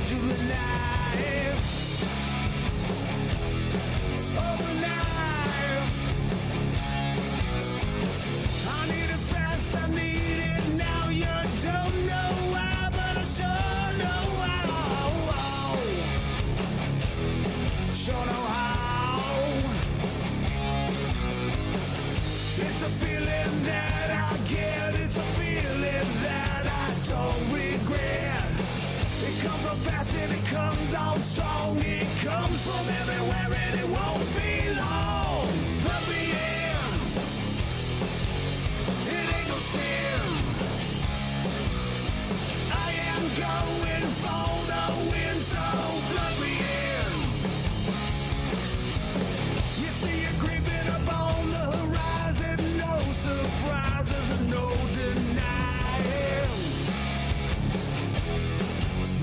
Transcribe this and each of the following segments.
edge of the knife. Oh, the knife. I need it fast, I need it now. You don't know why, but I sure know how. Sure know how. It's a feeling that I get, it's a feeling that I don't regret. It comes on fast and it comes on strong. It comes from everywhere and it won't be long. Plug me in. It ain't no sin. I am going for the win, so plug me in. You see it creeping up on the horizon. No surprises and no denying.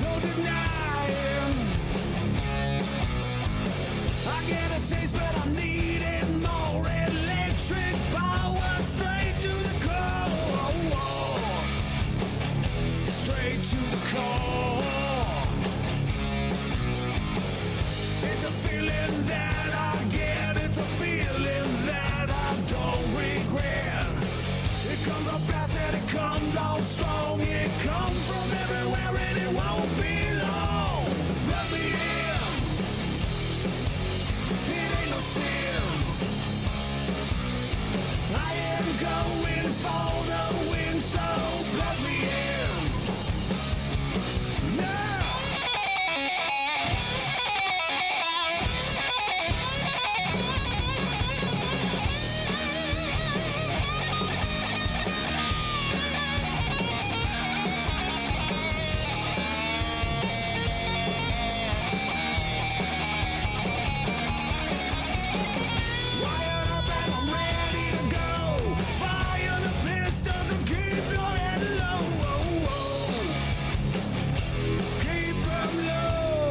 No denying. I get a taste, but I'm needing more electric power. Straight to the core. Straight to the core. It's a feeling that I get. It's a feeling that I don't regret. It comes on fast and it comes on strong. It comes from everywhere and it won't be long. Plug me in. It ain't no sin. I am going for the win, so plug me in. Now. Wired up and I'm ready to go. Fire the pistols and keep your head low. Keep them low.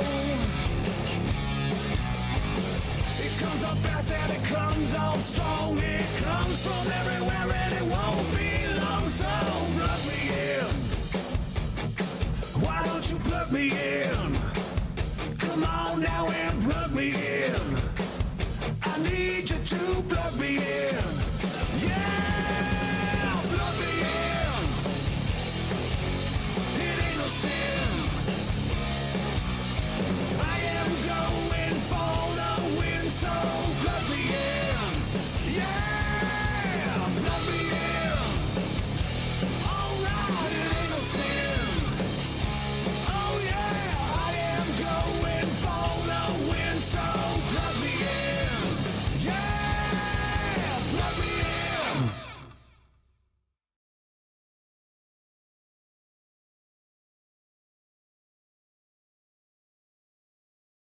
It comes on fast and it comes on strong. It comes from everywhere and it won't be long. So plug me in. Why don't you plug me in? Come on now and plug me in. I need you to plug me in. Yeah, plug me in. It ain't no sin. I am going for the win, so plug me in. Yeah, plug me in. Alright, it ain't no sin. Oh yeah, I am going for the win, so plug me in. Yeah, plug me in.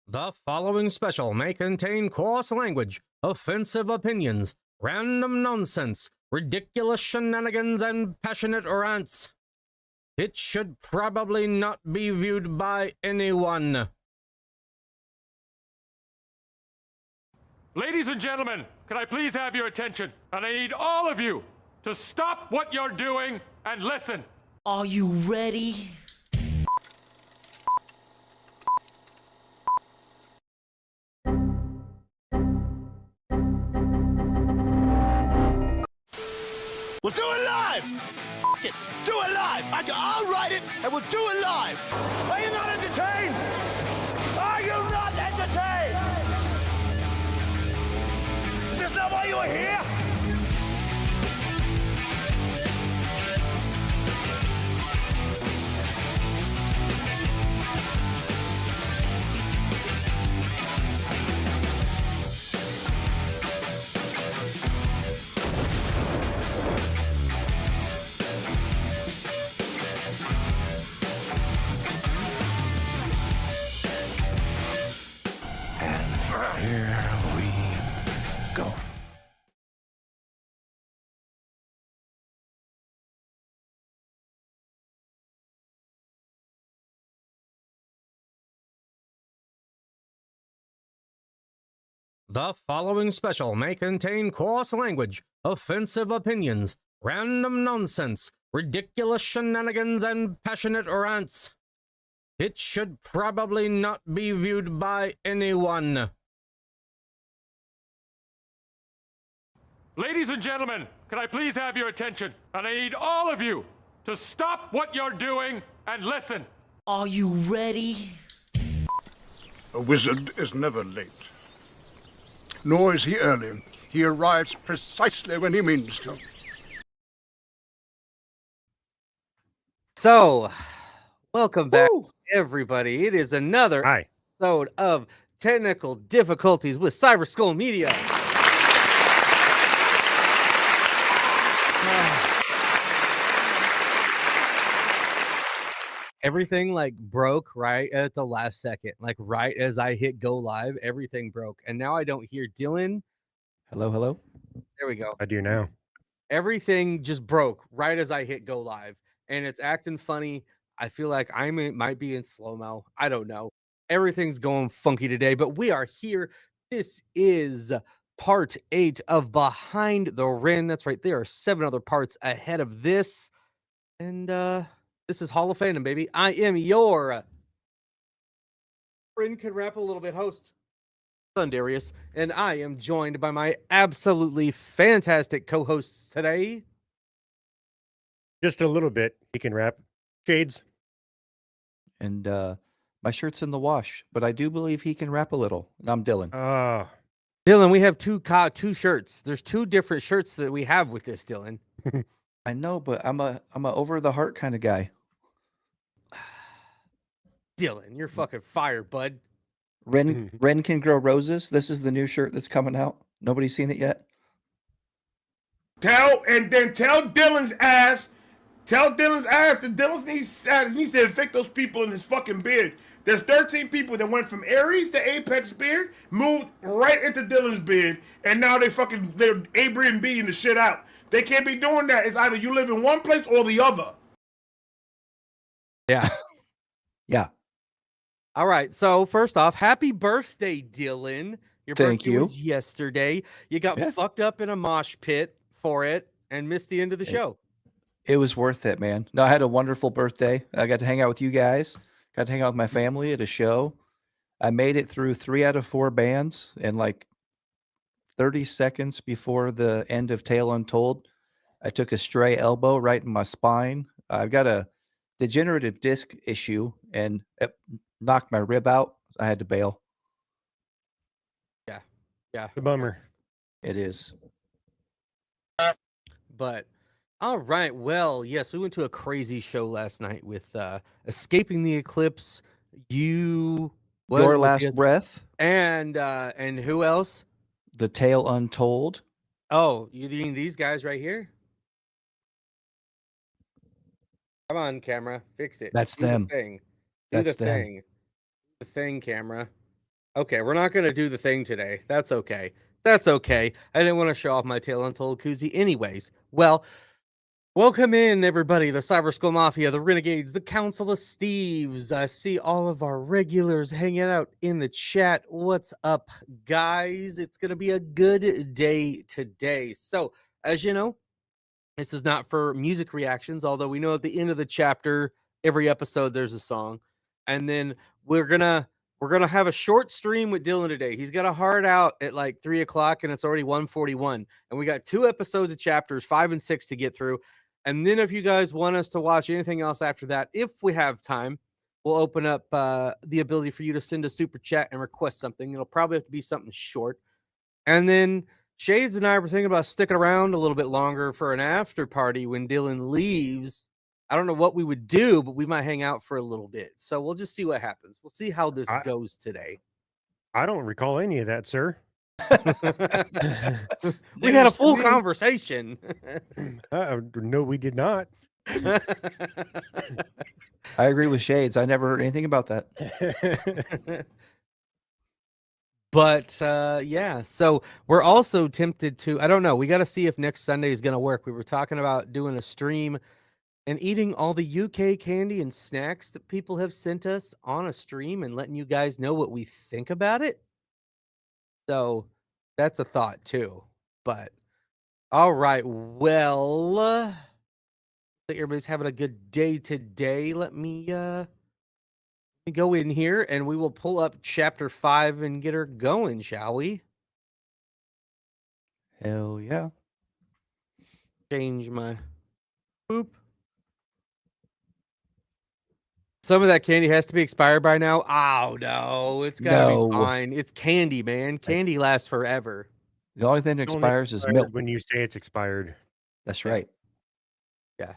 The following special may contain coarse language, offensive opinions, random nonsense, ridiculous shenanigans, and passionate rants. It should probably not be viewed by anyone. Ladies and gentlemen, can I please have your attention? And I need all of you to stop what you're doing and listen. Are you ready? We'll do it live! F it, do it live! I'll write it and we'll do it live! Are you not entertained? Are you not entertained? Is this not why you are here? Here we go. The following special may contain coarse language, offensive opinions, random nonsense, ridiculous shenanigans, and passionate rants. It should probably not be viewed by anyone. Ladies and gentlemen, can I please have your attention? And I need all of you to stop what you're doing and listen. Are you ready? A wizard is never late. Nor is he early. He arrives precisely when he means to. So, welcome back, everybody. It is another episode of Technical Difficulties with Cyber Skull Media. Everything like broke right at the last second, like right as I hit go live, everything broke. And now I don't hear Dylan. Hello, hello. There we go. I do now. Everything just broke right as I hit go live, and it's acting funny. I feel like might be in slow-mo. I don't know. Everything's going funky today, but we are here. This is part 8 of Behind the Ren. That's right. There are 7 other parts ahead of this. And this is Hall of Fandom, baby. I am your Ren can rap a little bit host, Thundarius, and I am joined by my absolutely fantastic co-hosts today. Just a little bit. He can rap. Shades. And my shirt's in the wash, but I do believe he can rap a little. And I'm Dylan. Dylan, we have two shirts. There's 2 different shirts that we have with this, Dylan. I know, but I'm a over the heart kind of guy. Dylan, you're fucking fired, bud. Ren can grow roses. This is the new shirt that's coming out. Nobody's seen it yet. Tell Dylan's ass that Dylan needs to evict those people in his fucking beard. There's 13 people that went from Aries to Apex beard, moved right into Dylan's beard, and now they're Airbnb-ing the shit out. They can't be doing that. It's either you live in one place or the other. Yeah. Yeah. All right. So first off, happy birthday, Dylan. Your Thank birthday you. was yesterday. You got fucked up in a mosh pit for it and missed the end of the show. It was worth it, man. No, I had a wonderful birthday. I got to hang out with you guys. Got to hang out with my family at a show. I made it through 3 out of 4 bands in like 30 seconds before the end of Tale Untold. I took a stray elbow right in my spine. I've got a degenerative disc issue and it knocked my rib out. I had to bail. Yeah. The bummer. It is. But all right. Well, yes, we went to a crazy show last night with Escaping the Eclipse. Your Last Breath. And who else? The Tale Untold. Oh, you mean these guys right here? Come on, camera. Fix it. That's Do them. The thing. That's the them. thing. The thing, camera. Okay, we're not going to do the thing today. That's okay. That's okay. I didn't want to show off my Tale Untold koozie anyways. Well, welcome in, everybody. The Cyber Skull Mafia, the Renegades, the Council of Steves. I see all of our regulars hanging out in the chat. What's up, guys? It's going to be a good day today. So, as you know, this is not for music reactions, although we know at the end of the chapter, every episode, there's a song. And then we're gonna have a short stream with Dylan today. He's got a hard out at like 3 o'clock, and it's already 1:41. And we got 2 episodes of chapters 5 and 6 to get through. And then if you guys want us to watch anything else after that, if we have time, we'll open up the ability for you to send a super chat and request something. It'll probably have to be something short. And then Shades and I were thinking about sticking around a little bit longer for an after party when Dylan leaves. I don't know what we would do, but we might hang out for a little bit. So we'll just see what happens. We'll see how this goes today. I don't recall any of that, sir. We had a full conversation. No, we did not. I agree with Shades. I never heard anything about that. But yeah, so we're also tempted to, I don't know, we got to see if next Sunday is going to work. We were talking about doing a stream and eating all the UK candy and snacks that people have sent us on a stream and letting you guys know what we think about it. So that's a thought too. But all right, well, I think everybody's having a good day today. Let me We go in here and we will pull up chapter 5 and get her going, shall we? Hell yeah. Change my boop. Some of that candy has to be expired by now. Oh no, it's gotta No. be fine. It's candy, man. Candy lasts forever. The only thing that Only expires is expired milk. when you say it's expired. That's Yeah. right. Yeah.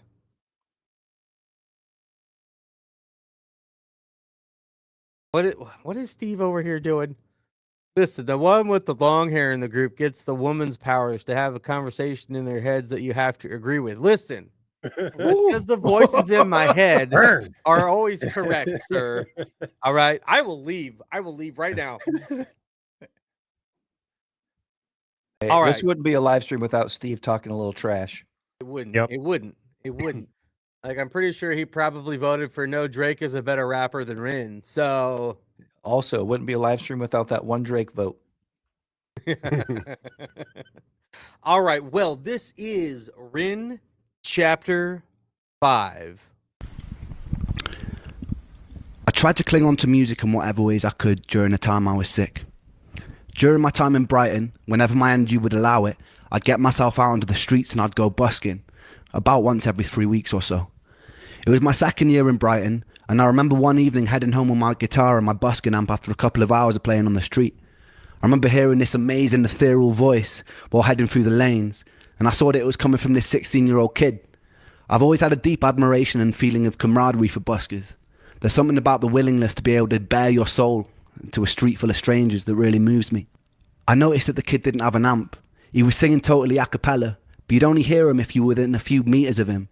What is Steve over here doing? Listen, the one with the long hair in the group gets the woman's powers to have a conversation in their heads that you have to agree with. Listen, just because the voices in my head Burn. are always correct, sir. All right, I will leave. I will leave right now. Hey, All this right. wouldn't be a live stream without Steve talking a little trash. It wouldn't. Yep. It wouldn't. It wouldn't. Like, I'm pretty sure he probably voted for no, Drake is a better rapper than Ren. So Also, it wouldn't be a live stream without that one Drake vote. all right. Well, this is Ren chapter 5. I tried to cling on to music in whatever ways I could during the time I was sick. During my time in Brighton, whenever my energy would allow it, I'd get myself out onto the streets and I'd go busking, about once every 3 weeks or so. It was my second year in Brighton, and I remember one evening heading home with my guitar and my busking amp after a couple of hours of playing on the street. I remember hearing this amazing ethereal voice while heading through the lanes, and I saw that it was coming from this 16-year-old kid. I've always had a deep admiration and feeling of camaraderie for buskers. There's something about the willingness to be able to bare your soul to a street full of strangers that really moves me. I noticed that the kid didn't have an amp. He was singing totally a cappella, but you'd only hear him if you were within a few meters of him.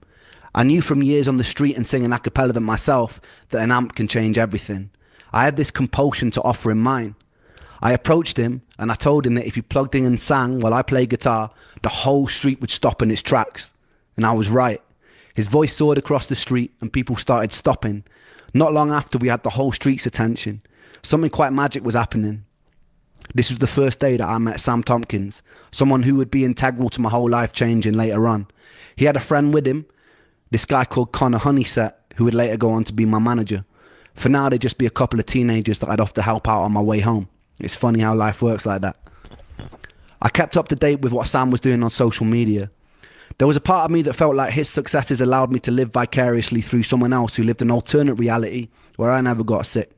I knew from years on the street and singing a cappella than myself that an amp can change everything. I had this compulsion to offer him mine. I approached him and I told him that if he plugged in and sang while I played guitar, the whole street would stop in its tracks. And I was right. His voice soared across the street and people started stopping. Not long after, we had the whole street's attention. Something quite magic was happening. This was the first day that I met Sam Tompkins, someone who would be integral to my whole life changing later on. He had a friend with him, this guy called Connor Honeyset, who would later go on to be my manager. For now, they'd just be a couple of teenagers that I'd have to help out on my way home. It's funny how life works like that. I kept up to date with what Sam was doing on social media. There was a part of me that felt like his successes allowed me to live vicariously through someone else who lived an alternate reality where I never got sick.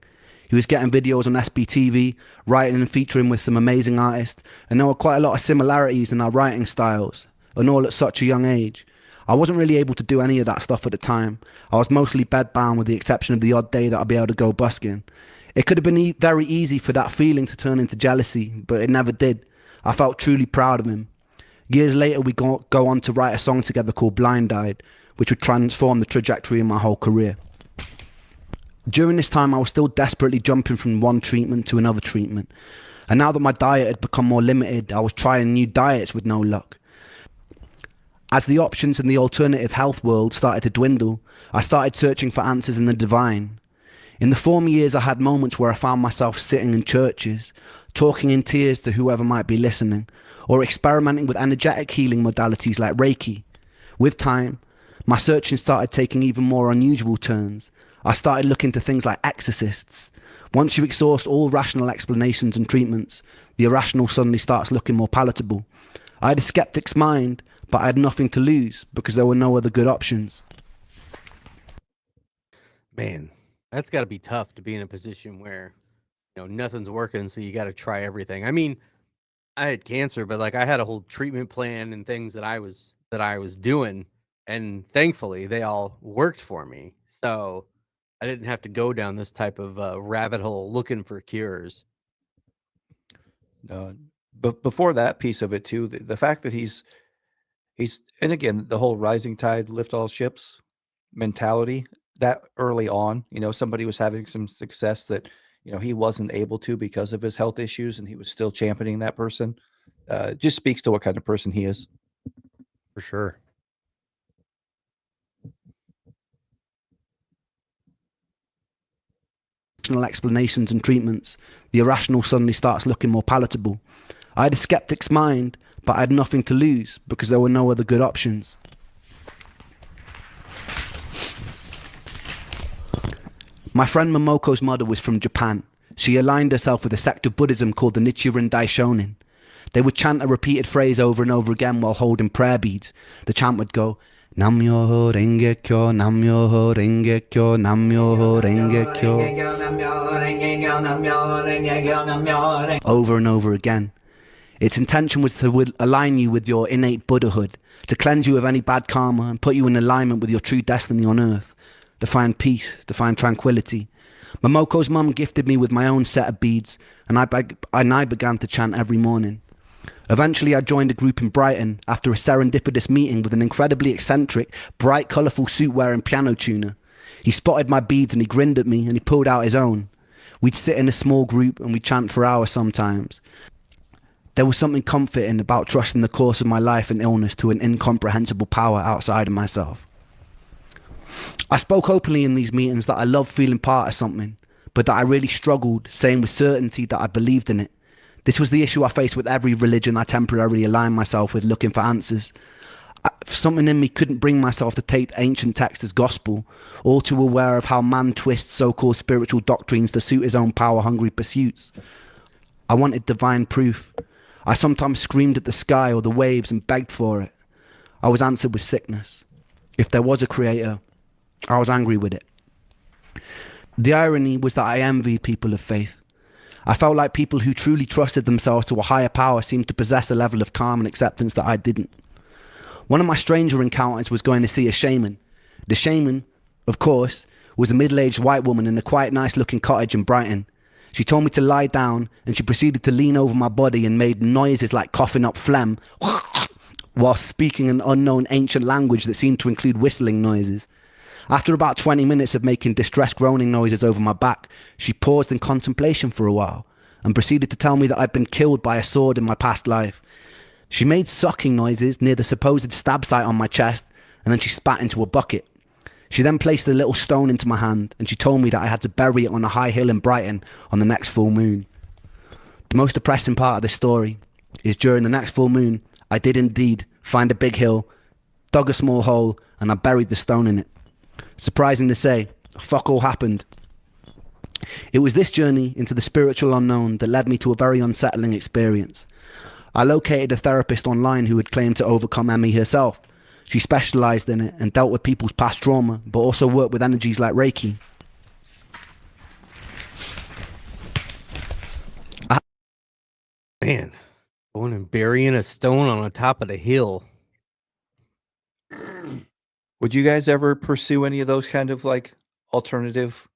He was getting videos on SBTV, writing and featuring with some amazing artists, and there were quite a lot of similarities in our writing styles, and all at such a young age. I wasn't really able to do any of that stuff at the time. I was mostly bedbound with the exception of the odd day that I'd be able to go busking. It could have been very easy for that feeling to turn into jealousy, but it never did. I felt truly proud of him. Years later, we go on to write a song together called Blind Eyed, which would transform the trajectory of my whole career. During this time, I was still desperately jumping from one treatment to another treatment. And now that my diet had become more limited, I was trying new diets with no luck. As the options in the alternative health world started to dwindle, I started searching for answers in the divine. In the former years, I had moments where I found myself sitting in churches, talking in tears to whoever might be listening, or experimenting with energetic healing modalities like Reiki. With time, my searching started taking even more unusual turns. I started looking to things like exorcists. Once you exhaust all rational explanations and treatments, the irrational suddenly starts looking more palatable. I had a skeptic's mind, but I had nothing to lose because there were no other good options. Man, that's got to be tough to be in a position where, nothing's working, so you got to try everything. I mean, I had cancer, but like I had a whole treatment plan and things that I was doing, and thankfully they all worked for me. So I didn't have to go down this type of rabbit hole looking for cures. But before that piece of it too, the fact that he's, and again, the whole rising tide lift all ships mentality, that early on, somebody was having some success that, he wasn't able to because of his health issues, and he was still championing that person. Just speaks to what kind of person he is. For sure. Explanations and treatments, the irrational suddenly starts looking more palatable. I had a skeptic's mind, but I had nothing to lose because there were no other good options. My friend Momoko's mother was from Japan. She aligned herself with a sect of Buddhism called the Nichiren Daishonin. They would chant a repeated phrase over and over again while holding prayer beads. The chant would go, Nam-myoho Renge-kyo, Nam-myoho Renge-kyo, Nam-myoho Renge-kyo, over and over again. Its intention was to align you with your innate Buddhahood, to cleanse you of any bad karma and put you in alignment with your true destiny on earth, to find peace, to find tranquility. Momoko's mum gifted me with my own set of beads, and I began to chant every morning. Eventually I joined a group in Brighton after a serendipitous meeting with an incredibly eccentric, bright colourful suit-wearing piano tuner. He spotted my beads and he grinned at me and he pulled out his own. We'd sit in a small group and we'd chant for hours sometimes. There was something comforting about trusting the course of my life and illness to an incomprehensible power outside of myself. I spoke openly in these meetings that I loved feeling part of something, but that I really struggled saying with certainty that I believed in it. This was the issue I faced with every religion I temporarily aligned myself with looking for answers. Something in me couldn't bring myself to take ancient texts as gospel, all too aware of how man twists so-called spiritual doctrines to suit his own power-hungry pursuits. I wanted divine proof. I sometimes screamed at the sky or the waves and begged for it. I was answered with sickness. If there was a creator, I was angry with it. The irony was that I envied people of faith. I felt like people who truly trusted themselves to a higher power seemed to possess a level of calm and acceptance that I didn't. One of my stranger encounters was going to see a shaman. The shaman, of course, was a middle-aged white woman in a quite nice-looking cottage in Brighton. She told me to lie down and she proceeded to lean over my body and made noises like coughing up phlegm while speaking an unknown ancient language that seemed to include whistling noises. After about 20 minutes of making distressed groaning noises over my back, she paused in contemplation for a while and proceeded to tell me that I'd been killed by a sword in my past life. She made sucking noises near the supposed stab site on my chest, and then she spat into a bucket. She then placed a little stone into my hand and she told me that I had to bury it on a high hill in Brighton on the next full moon. The most depressing part of this story is during the next full moon, I did indeed find a big hill, dug a small hole, and I buried the stone in it. Surprising to say, fuck all happened. It was this journey into the spiritual unknown that led me to a very unsettling experience. I located a therapist online who had claimed to overcome ME herself. She specialised in it and dealt with people's past trauma, but also worked with energies like Reiki. Man, going and burying a stone on the top of the hill. Would you guys ever pursue any of those kind of like alternative?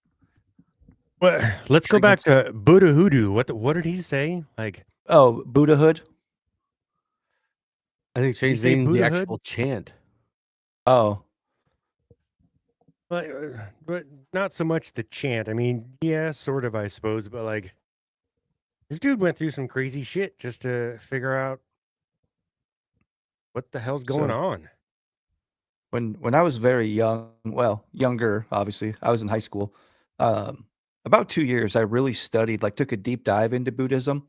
Well, let's go back to Buddha Hoodoo. What did he say? Like, oh, Buddhahood. I think strange name's the actual chant. Oh, but not so much the chant. I mean, yeah, sort of, I suppose. But like, this dude went through some crazy shit just to figure out what the hell's going on. When I was very young, well, younger, obviously, I was in high school. About 2 years, I really studied, like took a deep dive into Buddhism.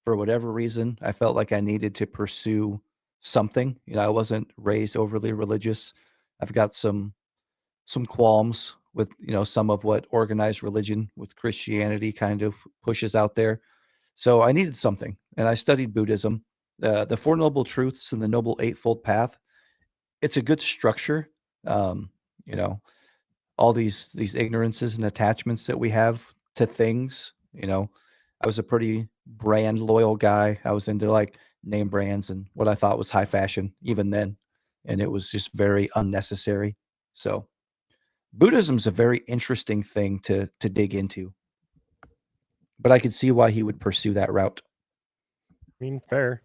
For whatever reason, I felt like I needed to pursue something. You know, I wasn't raised overly religious. I've got some qualms with, you know, some of what organized religion with Christianity kind of pushes out there. So I needed something, and I studied Buddhism, the Four Noble Truths and the Noble Eightfold Path. It's a good structure. You know, all these ignorances and attachments that we have to things. You know, I was a pretty brand loyal guy. I was into like name brands and what I thought was high fashion even then, and it was just very unnecessary. So Buddhism is a very interesting thing to dig into, but I could see why he would pursue that route. I mean, fair.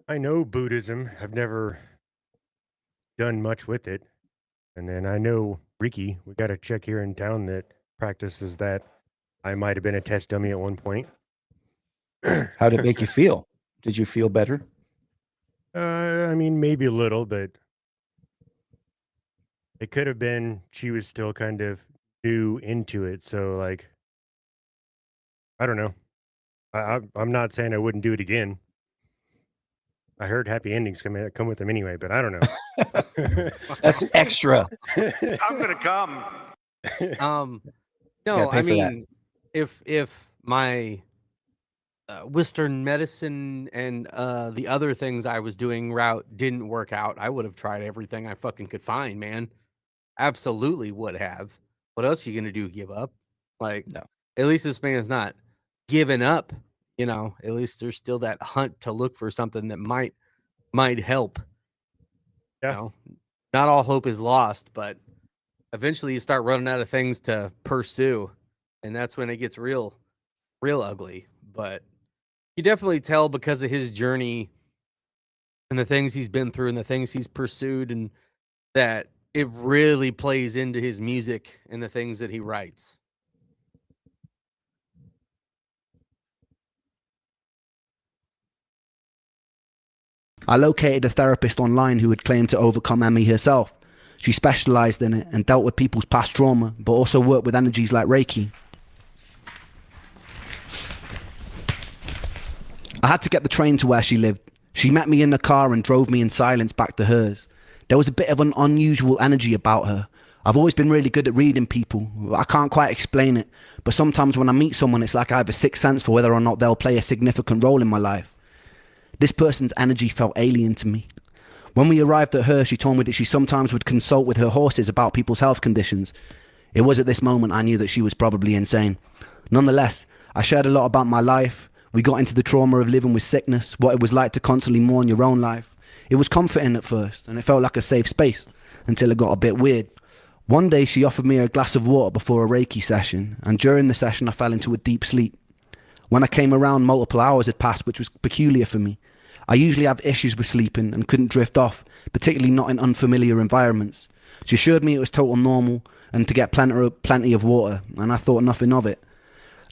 I know Buddhism. I've never done much with it. And then I know Ricky, we got a chick here in town that practices that. I might have been a test dummy at one point. How did it make you feel? Did you feel better? I mean, maybe a little, but it could have been she was still kind of new into it. So, like, I don't know. I'm not saying I wouldn't do it again. I heard happy endings come with them anyway, but I don't know. That's extra. I'm gonna come. No, gotta pay I for that. mean, if my Western medicine and the other things I was doing route didn't work out, I would have tried everything I fucking could find, man. Absolutely would have. What else are you gonna do? Give up? Like, No. at least this man's not giving up. You know, at least there's still that hunt to look for something that might help. Yeah. You know, not all hope is lost, but eventually you start running out of things to pursue, and that's when it gets real ugly. But you definitely tell because of his journey and the things he's been through and the things he's pursued, and that it really plays into his music and the things that he writes. I located a therapist online who had claimed to overcome ME herself. She specialized in it and dealt with people's past trauma, but also worked with energies like Reiki. I had to get the train to where she lived. She met me in the car and drove me in silence back to hers. There was a bit of an unusual energy about her. I've always been really good at reading people. I can't quite explain it, but sometimes when I meet someone, it's like I have a sixth sense for whether or not they'll play a significant role in my life. This person's energy felt alien to me. When we arrived at her, she told me that she sometimes would consult with her horses about people's health conditions. It was at this moment I knew that she was probably insane. Nonetheless, I shared a lot about my life. We got into the trauma of living with sickness, what it was like to constantly mourn your own life. It was comforting at first, and it felt like a safe space, until it got a bit weird. One day she offered me a glass of water before a Reiki session, and during the session I fell into a deep sleep. When I came around, multiple hours had passed, which was peculiar for me. I usually have issues with sleeping and couldn't drift off, particularly not in unfamiliar environments. She assured me it was total normal and to get plenty of water, and I thought nothing of it.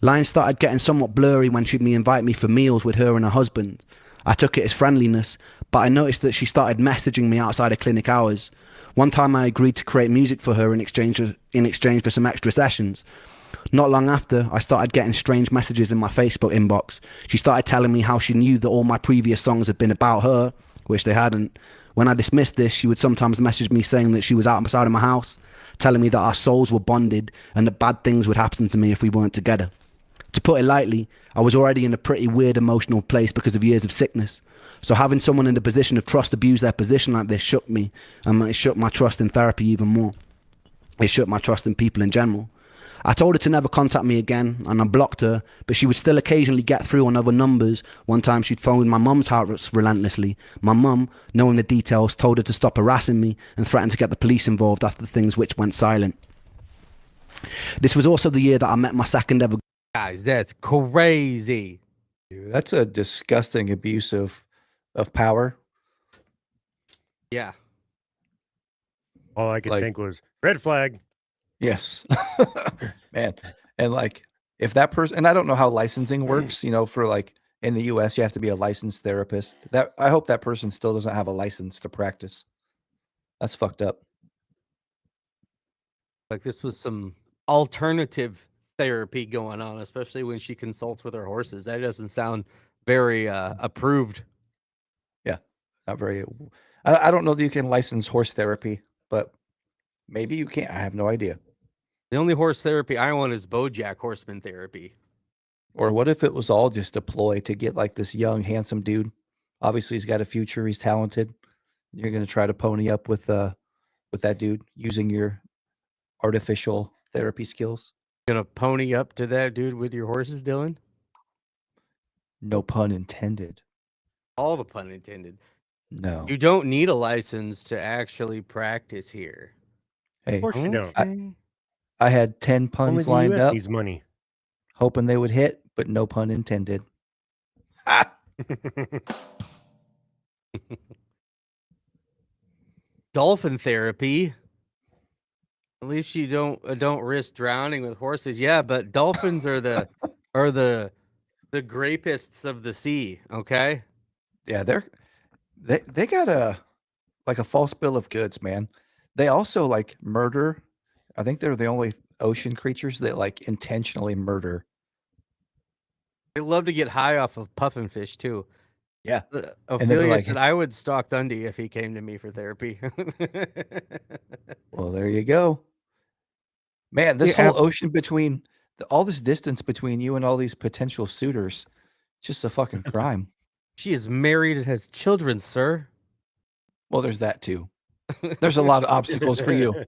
Lines started getting somewhat blurry when she'd invite me for meals with her and her husband. I took it as friendliness, but I noticed that she started messaging me outside of clinic hours. One time I agreed to create music for her in exchange for some extra sessions. Not long after, I started getting strange messages in my Facebook inbox. She started telling me how she knew that all my previous songs had been about her, which they hadn't. When I dismissed this, she would sometimes message me saying that she was outside of my house, telling me that our souls were bonded and that bad things would happen to me if we weren't together. To put it lightly, I was already in a pretty weird emotional place because of years of sickness. So having someone in the position of trust abuse their position like this shook me, and it shook my trust in therapy even more. It shook my trust in people in general. I told her to never contact me again, and I blocked her, but she would still occasionally get through on other numbers. One time she'd phoned my mum's house relentlessly. My mum, knowing the details, told her to stop harassing me and threatened to get the police involved after things which went silent. This was also the year that I met my second ever... Guys, that's crazy. Dude, that's a disgusting abuse of power. Yeah. All I could think was red flag. Yes. Man. And like, if that person, and I don't know how licensing works, for like in the US, you have to be a licensed therapist. I hope that person still doesn't have a license to practice. That's fucked up. Like, this was some alternative therapy going on, especially when she consults with her horses. That doesn't sound very approved. Yeah. Not very. I don't know that you can license horse therapy, but maybe you can. I have no idea. The only horse therapy I want is BoJack Horseman therapy. Or what if it was all just a ploy to get like this young, handsome dude? Obviously, he's got a future. He's talented. You're going to try to pony up with that dude using your artificial therapy skills. Gonna pony up to that dude with your horses, Dylan? No pun intended. All the pun intended. No. You don't need a license to actually practice here. Hey, Of course you don't. I had 10 puns Only the lined US up, needs money. hoping they would hit, but no pun intended. Dolphin therapy. At least you don't risk drowning with horses. Yeah, but dolphins are the grapists of the sea. Okay. Yeah, they got a false bill of goods, man. They also like murder. I think they're the only ocean creatures that like intentionally murder. They love to get high off of puffinfish too. Yeah. Ophelia like, said I would stalk Dundee if he came to me for therapy. well, there you go. Man, this Yeah. whole ocean between all this distance between you and all these potential suitors, just a fucking crime. She is married and has children, sir. Well, there's that too. There's a lot of obstacles for you.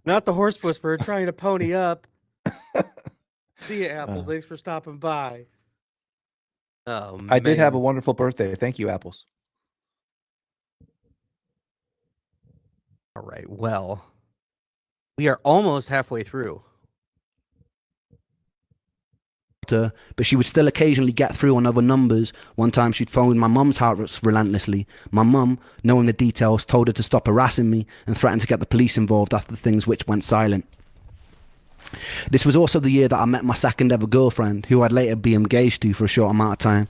Not the horse whisperer trying to pony up. See you, Apples. Thanks for stopping by. Oh, I did have a man. wonderful birthday. Thank you, Apples. All right. Well, we are almost halfway through. But she would still occasionally get through on other numbers. One time she'd phoned my mum's house relentlessly. My mum, knowing the details, told her to stop harassing me and threatened to get the police involved after things which went silent. This was also the year that I met my second ever girlfriend, who I'd later be engaged to for a short amount of time.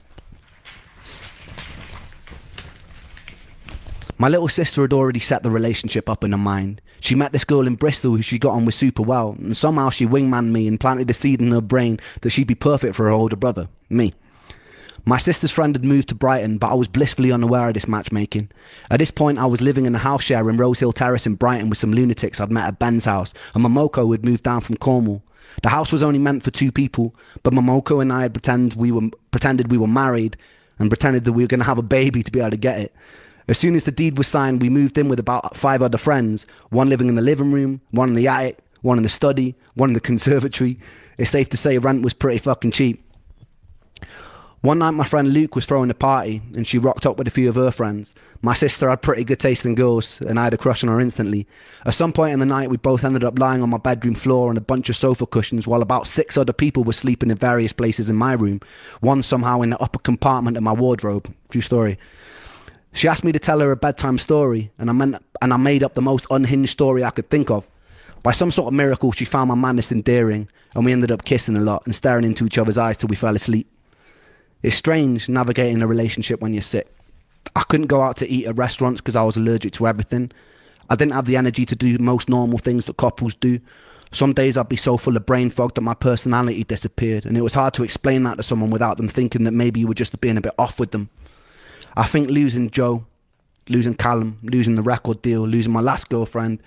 My little sister had already set the relationship up in her mind. She met this girl in Bristol who she got on with super well, and somehow she wingmanned me and planted the seed in her brain that she'd be perfect for her older brother, me. My sister's friend had moved to Brighton, but I was blissfully unaware of this matchmaking. At this point, I was living in a house share in Rose Hill Terrace in Brighton with some lunatics I'd met at Ben's house, and Momoko had moved down from Cornwall. The house was only meant for 2 people, but Momoko and I had pretended we were married and pretended that we were going to have a baby to be able to get it. As soon as the deed was signed, we moved in with about 5 other friends, one living in the living room, one in the attic, one in the study, one in the conservatory. It's safe to say rent was pretty fucking cheap. One night my friend Luke was throwing a party and she rocked up with a few of her friends. My sister had pretty good taste in girls and I had a crush on her instantly. At some point in the night we both ended up lying on my bedroom floor on a bunch of sofa cushions while about 6 other people were sleeping in various places in my room. One somehow in the upper compartment of my wardrobe. True story. She asked me to tell her a bedtime story and I made up the most unhinged story I could think of. By some sort of miracle she found my madness endearing and we ended up kissing a lot and staring into each other's eyes till we fell asleep. It's strange navigating a relationship when you're sick. I couldn't go out to eat at restaurants because I was allergic to everything. I didn't have the energy to do most normal things that couples do. Some days I'd be so full of brain fog that my personality disappeared, and it was hard to explain that to someone without them thinking that maybe you were just being a bit off with them. I think losing Joe, losing Callum, losing the record deal, losing my last girlfriend,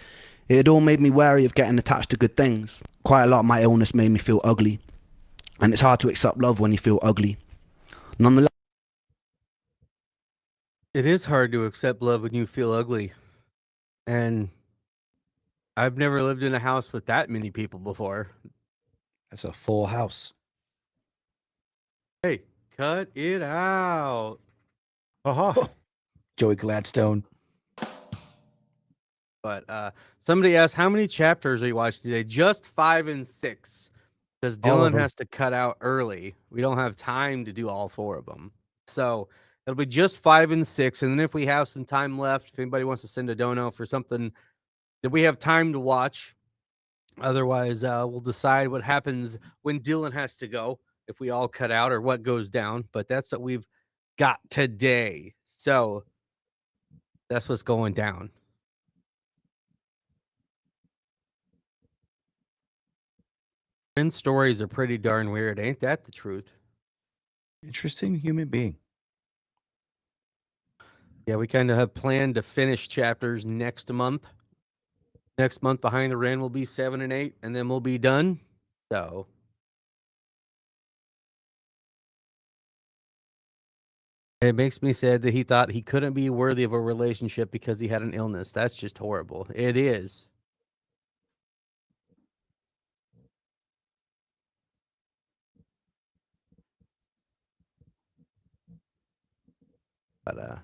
it had all made me wary of getting attached to good things. Quite a lot of my illness made me feel ugly, and it's hard to accept love when you feel ugly. Nonetheless, It is hard to accept love when you feel ugly. And I've never lived in a house with that many people before. That's a full house. Hey, cut it out. Aha. Joey Gladstone. But somebody asked, how many chapters are you watching today? Just 5 and 6. Because All of Dylan them. has to cut out early. We don't have time to do all 4 of them. So it'll be just 5 and 6. And then if we have some time left, if anybody wants to send a dono for something that we have time to watch, otherwise we'll decide what happens when Dylan has to go, if we all cut out or what goes down. But that's what we've got today. So that's what's going down. Ren's stories are pretty darn weird. Ain't that the truth? Interesting human being. Yeah, we kind of have planned to finish chapters next month. Next month, Behind the Ren will be 7 and 8, and then we'll be done. So it makes me sad that he thought he couldn't be worthy of a relationship because he had an illness. That's just horrible. It is. But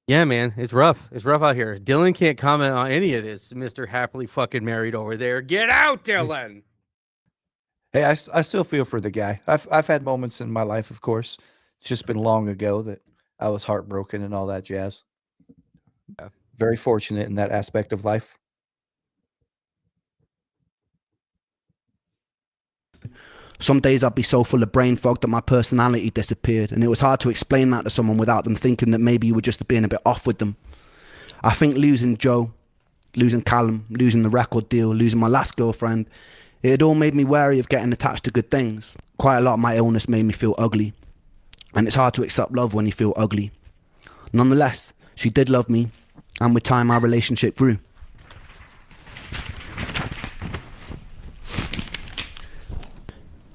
yeah, man, it's rough. It's rough out here. Dylan can't comment on any of this. Mr. Happily fucking married over there. Get out, Dylan. Hey, I still feel for the guy. I've had moments in my life, of course. It's just been long ago that I was heartbroken and all that jazz. Yeah. Very fortunate in that aspect of life. some days I'd be so full of brain fog that my personality disappeared, and it was hard to explain that to someone without them thinking that maybe you were just being a bit off with them. I think losing Joe, losing Callum, losing the record deal, losing my last girlfriend, it had all made me wary of getting attached to good things. Quite a lot of my illness made me feel ugly, and it's hard to accept love when you feel ugly. Nonetheless, she did love me, and with time our relationship grew.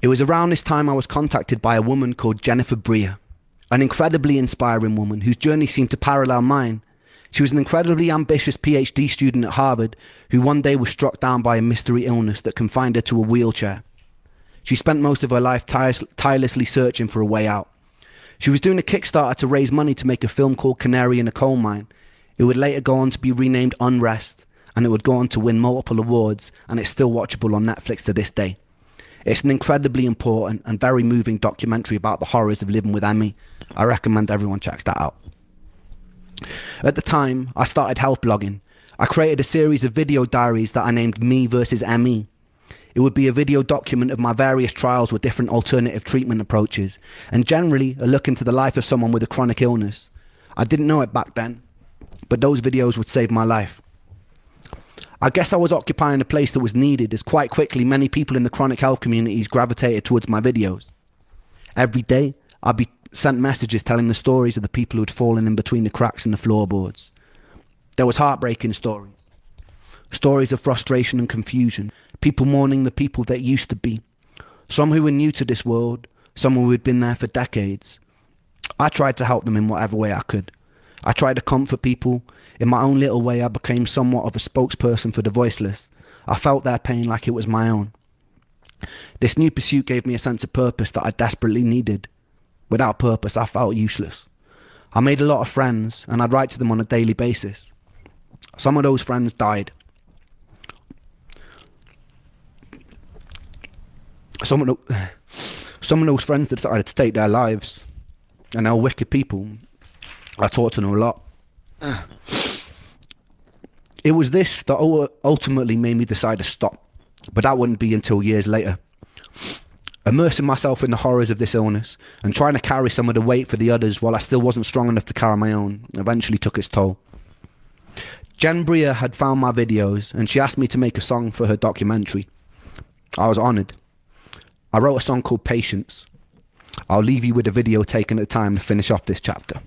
It was around this time I was contacted by a woman called Jennifer Breer, an incredibly inspiring woman whose journey seemed to parallel mine. She was an incredibly ambitious PhD student at Harvard who one day was struck down by a mystery illness that confined her to a wheelchair. She spent most of her life tirelessly searching for a way out. She was doing a Kickstarter to raise money to make a film called Canary in a Coal Mine. It would later go on to be renamed Unrest, and it would go on to win multiple awards, and it's still watchable on Netflix to this day. It's an incredibly important and very moving documentary about the horrors of living with ME. I recommend everyone checks that out. At the time, I started health blogging. I created a series of video diaries that I named Me versus ME. It would be a video document of my various trials with different alternative treatment approaches, and generally a look into the life of someone with a chronic illness. I didn't know it back then, but those videos would save my life. I guess I was occupying a place that was needed, as quite quickly many people in the chronic health communities gravitated towards my videos. Every day, I'd be sent messages telling the stories of the people who had fallen in between the cracks in the floorboards. There was heartbreaking stories. Stories of frustration and confusion. People mourning the people that used to be. Some who were new to this world. Some who had been there for decades. I tried to help them in whatever way I could. I tried to comfort people. In my own little way, I became somewhat of a spokesperson for the voiceless. I felt their pain like it was my own. This new pursuit gave me a sense of purpose that I desperately needed. Without purpose, I felt useless. I made a lot of friends, and I'd write to them on a daily basis. Some of those friends died. Some of those friends that decided to take their lives, and they were wicked people. I talked to them a lot. It was this that ultimately made me decide to stop, but that wouldn't be until years later. Immersing myself in the horrors of this illness and trying to carry some of the weight for the others while I still wasn't strong enough to carry my own eventually took its toll. Jen Breer had found my videos and she asked me to make a song for her documentary. I was honoured. I wrote a song called Patience. I'll leave you with a video taken at a time to finish off this chapter.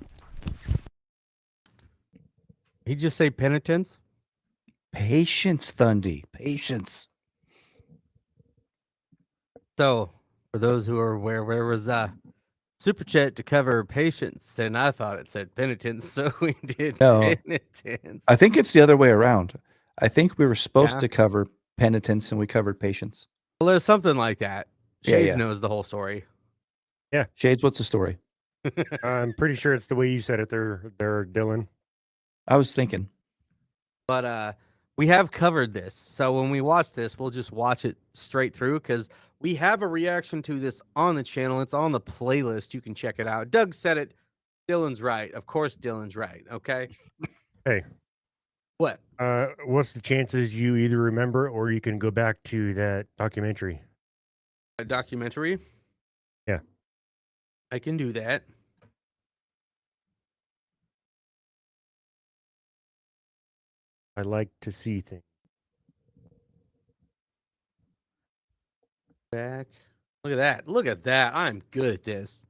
He just say penitence? Patience, Thundy. Patience. So, for those who are aware, where was Super Chat to cover patience, and I thought it said penitence, so we did penitence. I think it's the other way around. I think we were supposed to cover penitence and we covered patience. Well, there's something like that. Shades Yeah. knows the whole story. Yeah. Shades, what's the story? I'm pretty sure it's the way you said it there, Dylan. I was thinking. But we have covered this. So when we watch this, we'll just watch it straight through because we have a reaction to this on the channel. It's on the playlist. You can check it out. Doug said it. Dylan's right. Of course, Dylan's right. Okay. Hey. What? What's the chances you either remember or you can go back to that documentary? A documentary? Yeah. I can do that. I like to see things. Back. Look at that. Look at that. I'm good at this.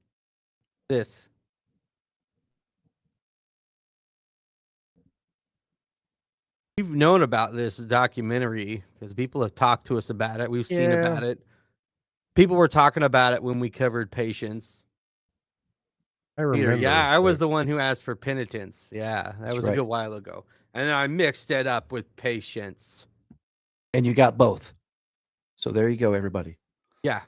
We've known about this documentary because people have talked to us about it. We've seen about it. People were talking about it when we covered Patience. I remember. Yeah, I was the one who asked for penitence. Yeah, that was a good while ago. And then I mixed it up with Patience. And you got both. So there you go, everybody. Yeah.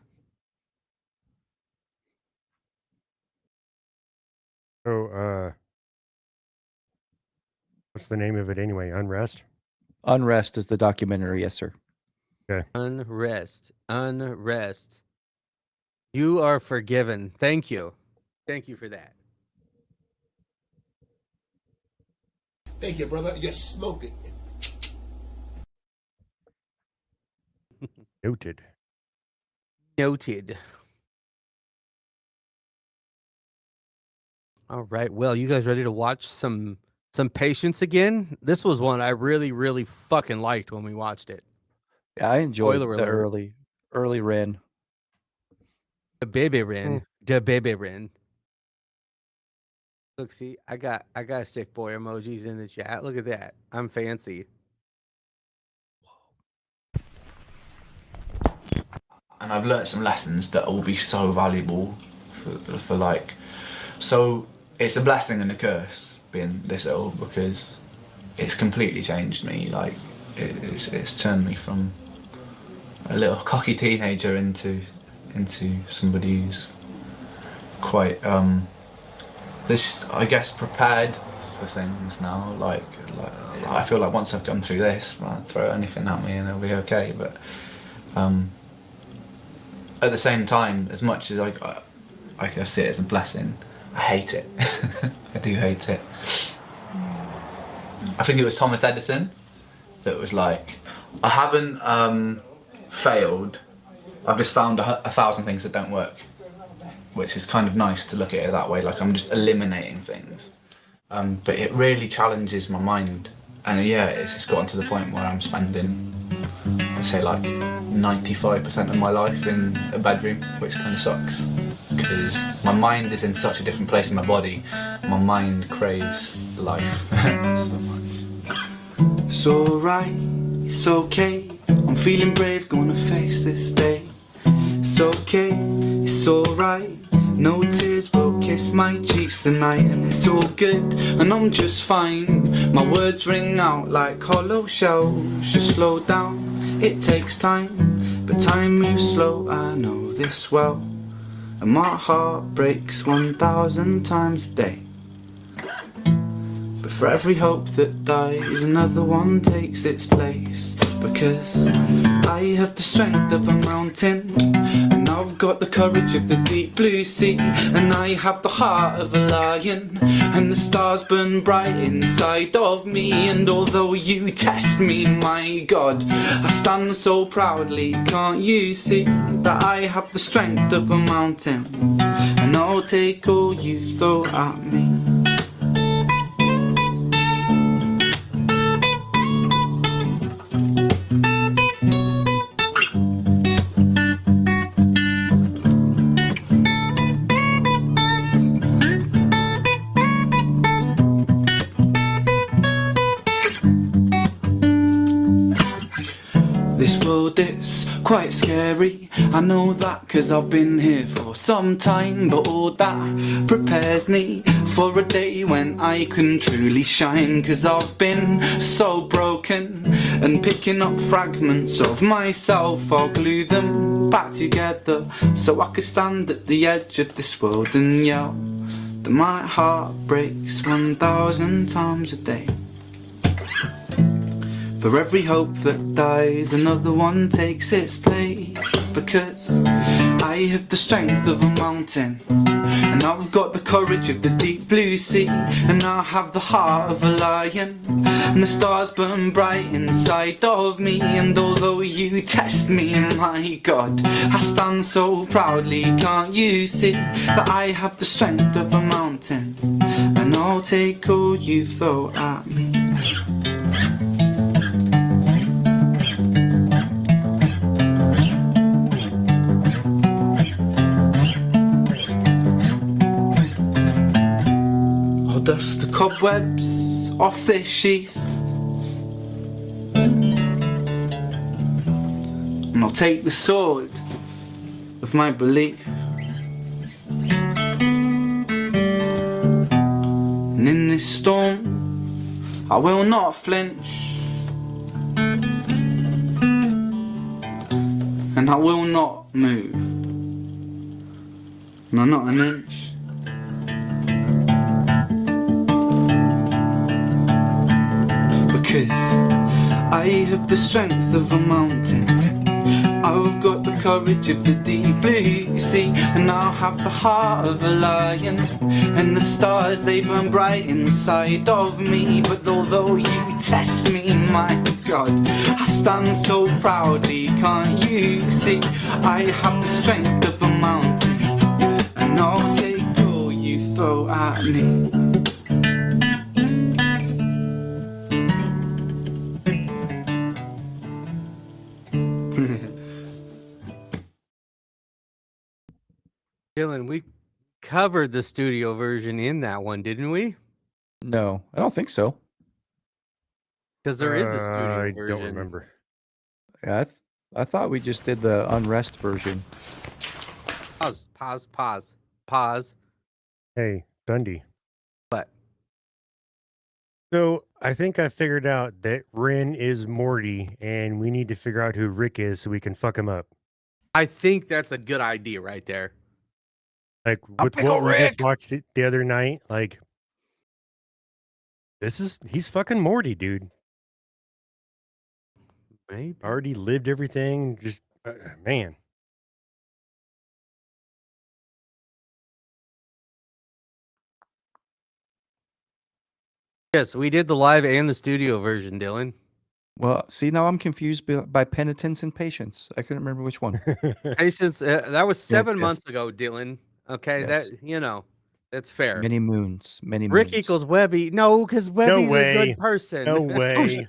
So, what's the name of it anyway? Unrest? Unrest is the documentary, yes, sir. Okay. Unrest. You are forgiven. Thank you. Thank you for that. Thank you, brother. You smoke it. Noted. All right. Well, you guys ready to watch some Patience again? This was one I really, really fucking liked when we watched it. Yeah, I enjoyed Spoiler the alert. early Ren. The baby Ren. The baby Ren. Look, see, I got sick boy emojis in the chat. Look at that. I'm fancy. I'm and I've learnt some lessons that will be so valuable for like. So it's a blessing and a curse being this ill, because it's completely changed me. Like it's turned me from a little cocky teenager into somebody who's quite this, I guess, prepared for things now. Like I feel like once I've gone through this, I'll throw anything at me and it'll be okay. But at the same time, as much as I see it as a blessing, I hate it. I do hate it. I think it was Thomas Edison that was like, I haven't failed, I've just found 1,000 things that don't work, which is kind of nice to look at it that way, like I'm just eliminating things. But it really challenges my mind, and yeah, it's just gotten to the point where I'm spending, I'd say, like 95% of my life in a bedroom, which kind of sucks, because my mind is in such a different place in my body. My mind craves life so much. It's alright, it's okay, I'm feeling brave, gonna face this day. It's okay, it's alright, no tears will kiss my cheeks tonight, and it's all good, and I'm just fine. My words ring out like hollow shells. Just slow down, it takes time, but time moves slow, I know this well. And my heart breaks 1,000 times a day. But for every hope that dies, another one takes its place. Because I have the strength of a mountain, and I've got the courage of the deep blue sea, and I have the heart of a lion, and the stars burn bright inside of me. And although you test me, my God, I stand so proudly. Can't you see that I have the strength of a mountain, and I'll take all you throw at me. This world is quite scary, I know that, cause I've been here for some time. But all that prepares me for a day when I can truly shine. Cause I've been so broken, and picking up fragments of myself, I'll glue them back together, so I can stand at the edge of this world and yell that my heart breaks 1,000 times a day. For every hope that dies, another one takes its place. Because I have the strength of a mountain, and I've got the courage of the deep blue sea, and I have the heart of a lion, and the stars burn bright inside of me. And although you test me, my God, I stand so proudly. Can't you see that I have the strength of a mountain, and I'll take all you throw at me. Dust the cobwebs off this sheath, and I'll take the sword of my belief, and in this storm I will not flinch, and I will not move, no, not an inch. Because I have the strength of a mountain, I've got the courage of the deep blue sea, and I'll have the heart of a lion, and the stars, they burn bright inside of me. But although you test me, my God, I stand so proudly. Can't you see I have the strength of a mountain, and I'll take all you throw at me. Dylan, we covered the studio version in that one, didn't we? No, I don't think so. Because there is a studio I version. don't remember. Yeah, I thought we just did the unrest version. Pause. Hey, Dundee. What? So I think I figured out that Ren is Morty, and we need to figure out who Rick is so we can fuck him up. I think that's a good idea right there. Like I'll with pickle what we just Rick! watched the other night, like he's fucking Morty, dude. Maybe. Already lived everything. Just man. Yes, we did the live and the studio version, Dylan. Well, see, now I'm confused by penitence and patience. I couldn't remember which one. Patience, that was 7 yes. months ago, Dylan. Okay, Yes. that that's fair. Many moons. Rick equals Webby. No, because Webby's a way. good person. No way.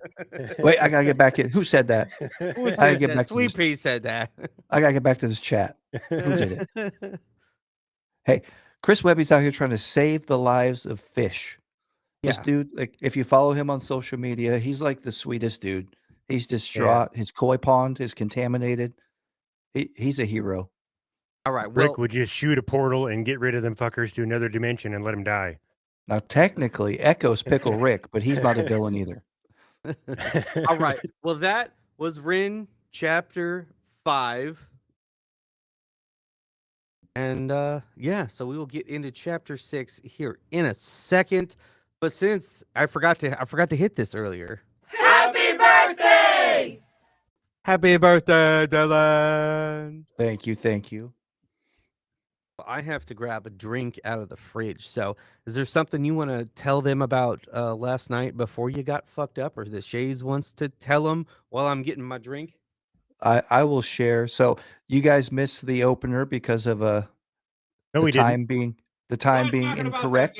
Wait, I gotta get back in. Who said that? Who I gotta said get that? back to Sweet this. Pea said that. I gotta get back to this chat. Who did it? Hey, Chris Webby's out here trying to save the lives of fish. This Yeah. dude, like, if you follow him on social media, he's like the sweetest dude. He's distraught. His koi pond is contaminated. He's a hero. All right. Rick Well, would just shoot a portal and get rid of them fuckers to another dimension and let him die. Now, technically, Echo's Pickle Rick, but he's not a villain either. all right. Well, that was Ren chapter 5. And yeah, so we will get into chapter 6 here in a second. But since I forgot to hit this earlier. Happy birthday! Happy birthday, Dylan. Thank you. I have to grab a drink out of the fridge. So, is there something you want to tell them about last night before you got fucked up, or that Shays wants to tell them while I'm getting my drink? I will share. So you guys missed the opener because of No, the we time being incorrect.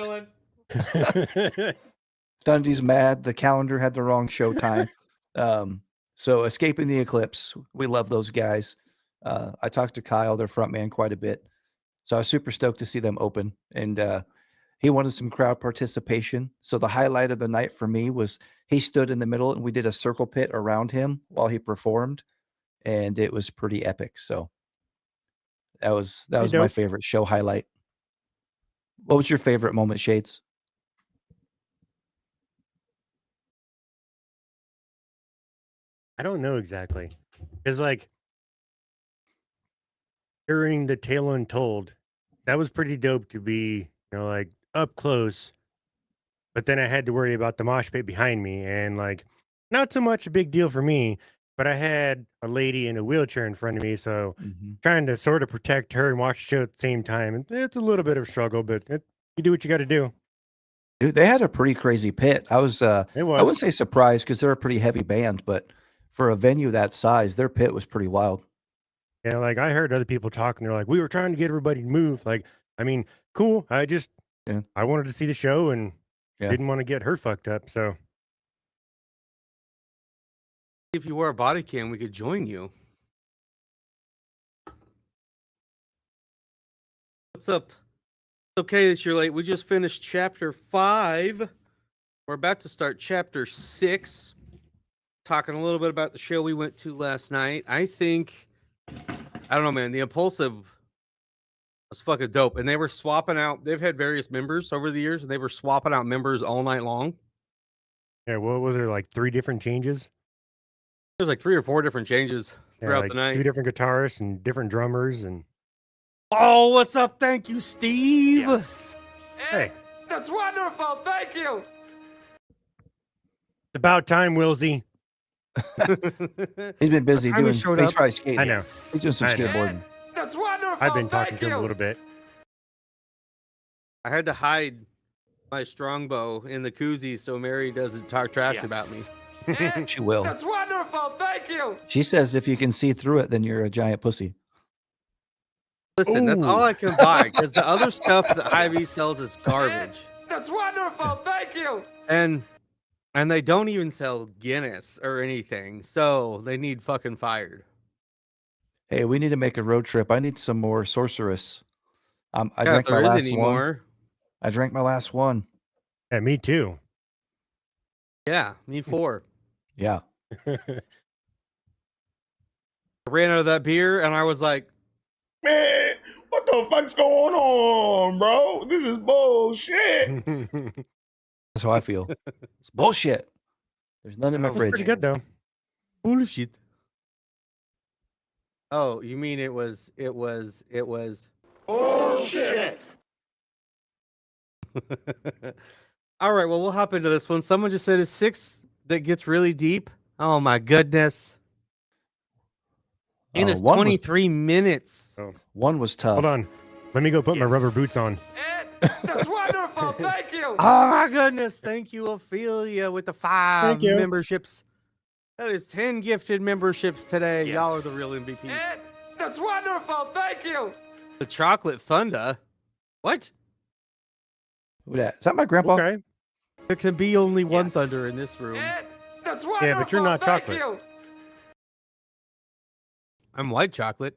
Dundee's mad. The calendar had the wrong show time. So Escaping the Eclipse, we love those guys. I talked to Kyle, their front man, quite a bit. So I was super stoked to see them open. And he wanted some crowd participation. So the highlight of the night for me was he stood in the middle and we did a circle pit around him while he performed. And it was pretty epic. So that was my favorite show highlight. What was your favorite moment, Shades? I don't know exactly. It's like during the Tale Untold, that was pretty dope to be, like up close. But then I had to worry about the mosh pit behind me, and like not so much a big deal for me. But I had a lady in a wheelchair in front of me, so trying to sort of protect her and watch the show at the same time. It's a little bit of a struggle, but you do what you got to do. Dude, they had a pretty crazy pit. I was. wouldn't say surprised because they're a pretty heavy band, but for a venue that size, their pit was pretty wild. Yeah, like I heard other people talking. They're like, we were trying to get everybody to move. Like, I mean, cool. I wanted to see the show and didn't want to get her fucked up. So If you wear a body cam, we could join you. What's up? It's okay that you're late. We just finished chapter 5. We're about to start chapter 6. Talking a little bit about the show we went to last night. I don't know, man. The Impulsive was fucking dope. And they were swapping out. They've had various members over the years, and they were swapping out members all night long. yeah, what was there, like 3 different changes? There's like 3 or 4 different changes throughout like the night. 2 different guitarists and different drummers and. Oh, what's up? Thank you, Steve. Yes. Hey. That's wonderful. Thank you. It's about time, Wilsey. He's been busy Time he doing. showed He's up. probably skating. I know. He's doing some I know. skateboarding. That's wonderful. I've been talking Thank to him a you. little bit. I had to hide my strongbow in the koozie so Mary doesn't talk trash about me. She will. That's wonderful. Thank you. She says if you can see through it, then you're a giant pussy. Listen, that's all I can buy because the other stuff that Hy-Vee sells is garbage. That's wonderful. Thank you. And they don't even sell Guinness or anything, so they need fucking fired. Hey, we need to make a road trip. I need some more sorceress. I Yeah, drank if my there is last any one. more. I drank my last one. Yeah, me too. Yeah, need 4. Yeah. I ran out of that beer and I was like, Man, what the fuck's going on, bro? This is bullshit. That's how I feel. It's bullshit. There's none in my That was fridge. pretty good though. bullshit. Oh, you mean it was Bullshit. All right, well, we'll hop into this one. Someone just said it's 6 that gets really deep. Oh my goodness. And it's 23 minutes. Oh, One was tough. hold on. Let me go put my rubber boots on. That's wonderful. Thank you. Oh my goodness. Thank you, Ophelia, with the 5 Thank you. memberships. That is 10 gifted memberships today. Y'all are the real MVPs. That's wonderful. Thank you. The Chocolate Thunder. What? Who that? Is that my grandpa? Okay. There can be only one Thunder in this room. That's wonderful. Yeah, but you're not Thank chocolate. you. I'm white chocolate.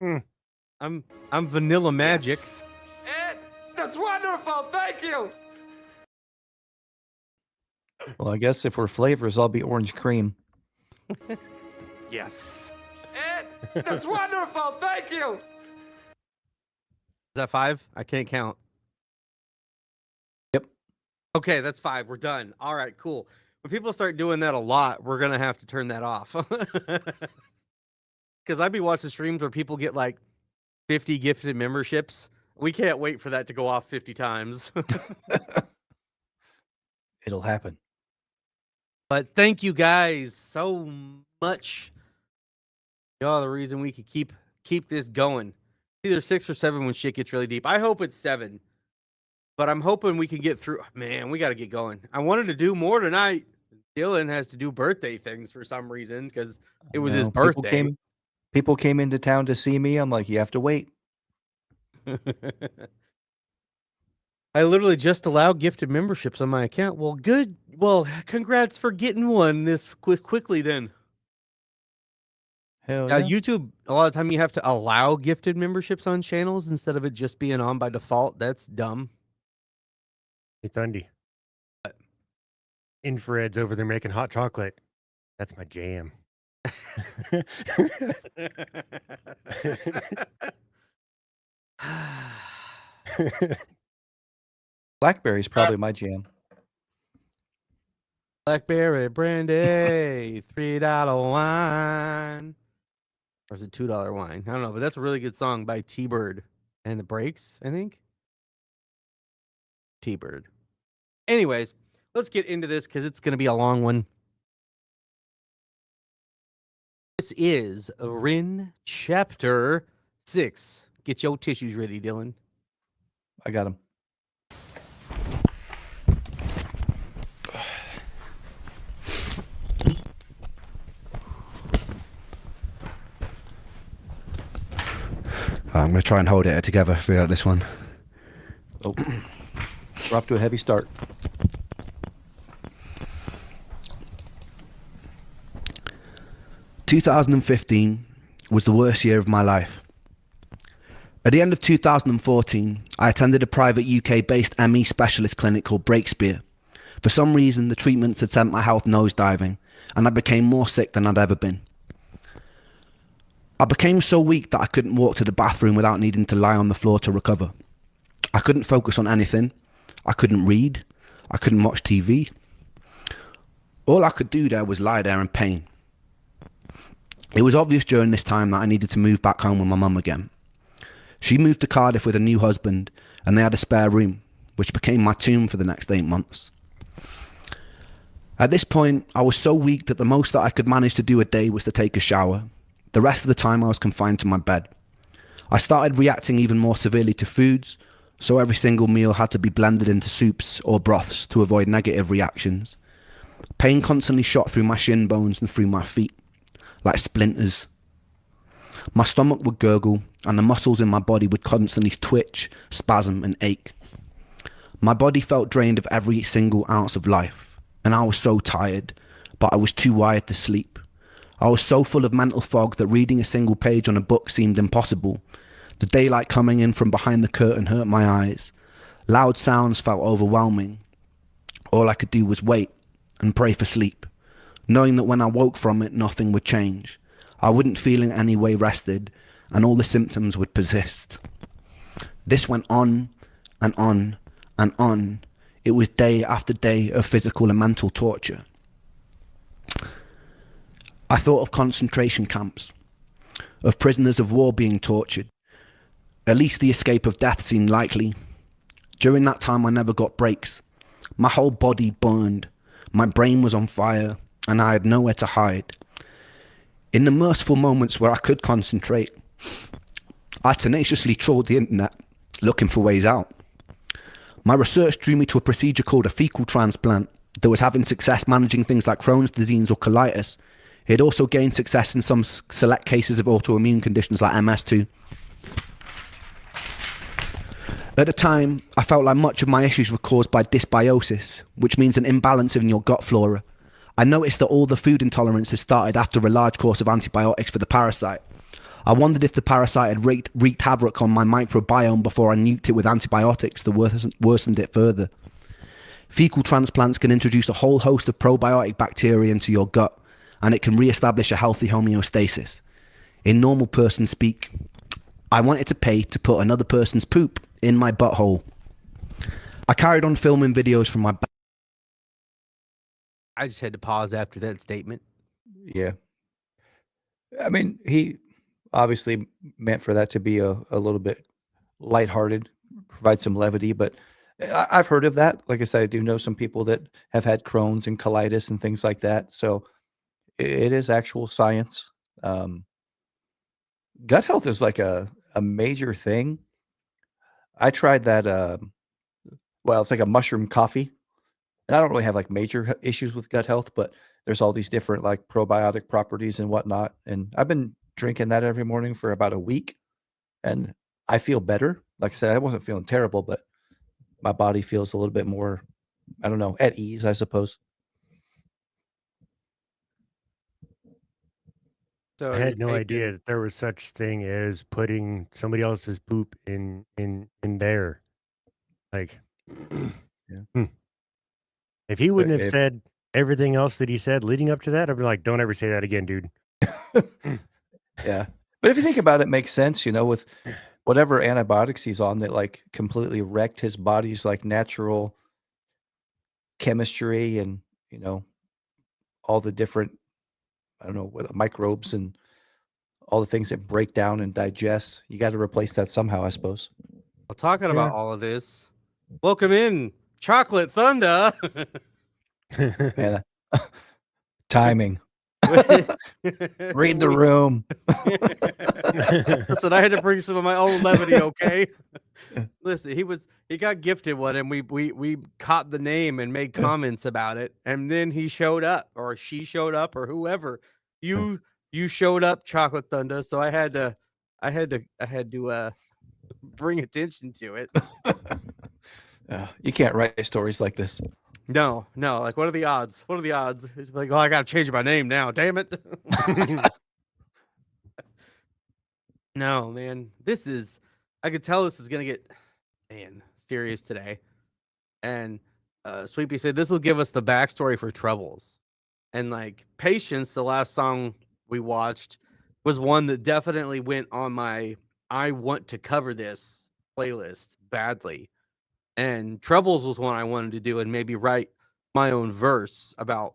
Hmm. I'm vanilla magic. That's wonderful. Thank you. Well, I guess if we're flavors, I'll be orange cream. Yes. That's wonderful. Thank you. Is that 5? I can't count. Yep. Okay, that's 5. We're done. All right, cool. When people start doing that a lot, we're gonna have to turn that off. Because I'd be watching streams where people get like 50 gifted memberships. We can't wait for that to go off 50 times. It'll happen. But thank you guys so much. Y'all are the reason we could keep this going. Either 6 or 7 when shit gets really deep. I hope it's 7. But I'm hoping we can get through. Man, we got to get going. I wanted to do more tonight. Dylan has to do birthday things for some reason because it was his birthday. People came into town to see me. I'm like, you have to wait. I literally just allow gifted memberships on my account. Well, good. Well, congrats for getting one this quickly then. Hell yeah. YouTube, a lot of time you have to allow gifted memberships on channels instead of it just being on by default. That's dumb. It's Undy. Infrared's over there making hot chocolate. That's my jam. Blackberry's probably my jam. Blackberry brandy, $3 wine. Or is it $2 wine? I don't know, but that's a really good song by T-Bird and the Breaks, I think. T-Bird. Anyways, let's get into this because it's going to be a long one. This is Ren Chapter 6. Get your tissues ready, Dylan. I got him. I'm going to try and hold it together throughout this one. Oh, we're off to a heavy start. "2015 was the worst year of my life. At the end of 2014, I attended a private UK-based ME specialist clinic called Breakspear. For some reason, the treatments had sent my health nosediving, and I became more sick than I'd ever been. I became so weak that I couldn't walk to the bathroom without needing to lie on the floor to recover. I couldn't focus on anything. I couldn't read. I couldn't watch TV. All I could do there was lie there in pain. It was obvious during this time that I needed to move back home with my mum again. She moved to Cardiff with a new husband, and they had a spare room, which became my tomb for the next 8 months. At this point, I was so weak that the most that I could manage to do a day was to take a shower. The rest of the time I was confined to my bed. I started reacting even more severely to foods, so every single meal had to be blended into soups or broths to avoid negative reactions. Pain constantly shot through my shin bones and through my feet, like splinters. My stomach would gurgle, and the muscles in my body would constantly twitch, spasm, and ache. My body felt drained of every single ounce of life, and I was so tired, but I was too wired to sleep. I was so full of mental fog that reading a single page on a book seemed impossible. The daylight coming in from behind the curtain hurt my eyes. Loud sounds felt overwhelming. All I could do was wait and pray for sleep, knowing that when I woke from it, nothing would change. I wouldn't feel in any way rested, and all the symptoms would persist. This went on and on and on. It was day after day of physical and mental torture. I thought of concentration camps, of prisoners of war being tortured. At least the escape of death seemed likely. During that time, I never got breaks. My whole body burned. My brain was on fire, and I had nowhere to hide. In the merciful moments where I could concentrate, I tenaciously trawled the internet, looking for ways out. My research drew me to a procedure called a fecal transplant that was having success managing things like Crohn's disease or colitis. It had also gained success in some select cases of autoimmune conditions like MS too. At the time, I felt like much of my issues were caused by dysbiosis, which means an imbalance in your gut flora. I noticed that all the food intolerances started after a large course of antibiotics for the parasite. I wondered if the parasite had wreaked havoc on my microbiome before I nuked it with antibiotics that worsened it further. Fecal transplants can introduce a whole host of probiotic bacteria into your gut, and it can re-establish a healthy homeostasis. In normal person speak, I wanted to pay to put another person's poop in my butthole. I carried on filming videos from my back. I just had to pause after that statement. Yeah. I mean, he obviously meant for that to be a little bit lighthearted, provide some levity, but I've heard of that. Like I said, I do know some people that have had Crohn's and colitis and things like that. So it is actual science. Gut health is like a major thing. I tried that. Well, it's like a mushroom coffee. And I don't really have like major issues with gut health, but there's all these different like probiotic properties and whatnot. And I've been drinking that every morning for about a week, and I feel better. Like I said, I wasn't feeling terrible, but my body feels a little bit more, I don't know, at ease, I suppose. So I had no idea that there was such thing as putting somebody else's poop in there. Like, yeah. If he wouldn't have said everything else that he said leading up to that, I'd be like, don't ever say that again, dude. Yeah. But if you think about it, it makes sense, you know, with whatever antibiotics he's on that like completely wrecked his body's like natural chemistry and, you know, all the different, I don't know, microbes and all the things that break down and digest. You got to replace that somehow, I suppose. Well, talking about all of this, welcome in Chocolate Thunder. Yeah. Timing. Read the room. Listen, I had to bring some of my own levity, okay? Listen, he got gifted one, and we caught the name and made comments about it, and then he showed up, or she showed up, or whoever. You showed up, Chocolate Thunder, so I had to bring attention to it. You can't write stories like this. No. Like, what are the odds? What are the odds? It's like, oh, I gotta change my name now. Damn it. No, man. I could tell this is gonna get serious today. And Sweepy said this will give us the backstory for Troubles. And like Patience, the last song we watched, was one that definitely went on my I want to cover this playlist badly. And Troubles was one I wanted to do and maybe write my own verse about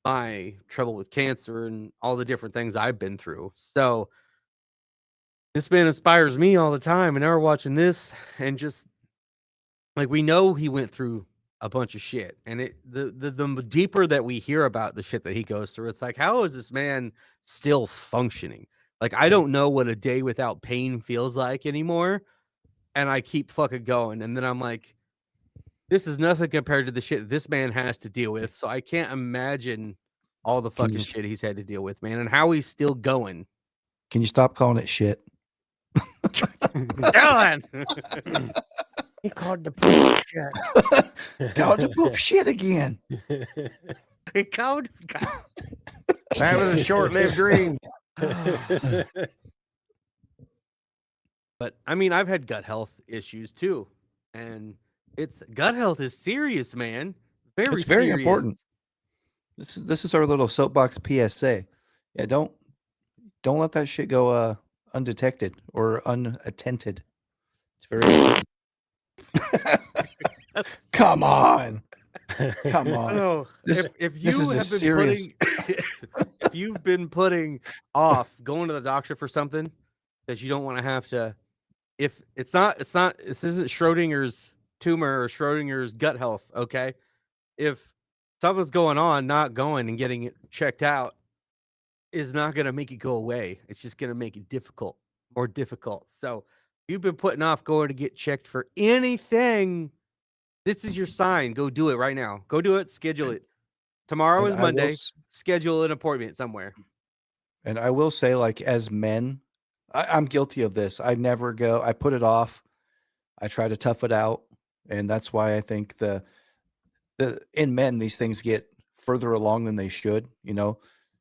my trouble with cancer and all the different things I've been through. So this man inspires me all the time. And now we're watching this and just like we know he went through a bunch of shit. And the deeper that we hear about the shit that he goes through, it's like, how is this man still functioning? Like, I don't know what a day without pain feels like anymore. And I keep fucking going. And then I'm like, this is nothing compared to the shit this man has to deal with. So I can't imagine all the fucking shit he's had to deal with, man, and how he's still going. Can you stop calling it shit? Dylan! He called the poop shit. Called the poop shit again. He called. That was a short-lived dream. But I mean, I've had gut health issues too, and gut health is serious, man. It's very important. This is our little soapbox PSA. Yeah, don't don't let that shit go undetected or unattended. It's very Come on. Come on. No, This if is you a have been serious putting, if you've been putting off going to the doctor for something that you don't want to have to, if it's not, this isn't Schrodinger's tumor or Schrodinger's gut health. Okay, if something's going on, not going and getting it checked out is not going to make it go away. It's just going to make it more difficult. So if you've been putting off going to get checked for anything, this is your sign. Go do it right now. Go do it. Schedule it. Tomorrow And is I will Monday. s- Schedule an appointment somewhere. And I will say, like, as men, I'm guilty of this. I never go, I put it off. I try to tough it out. And that's why I think in men, these things get further along than they should. You know,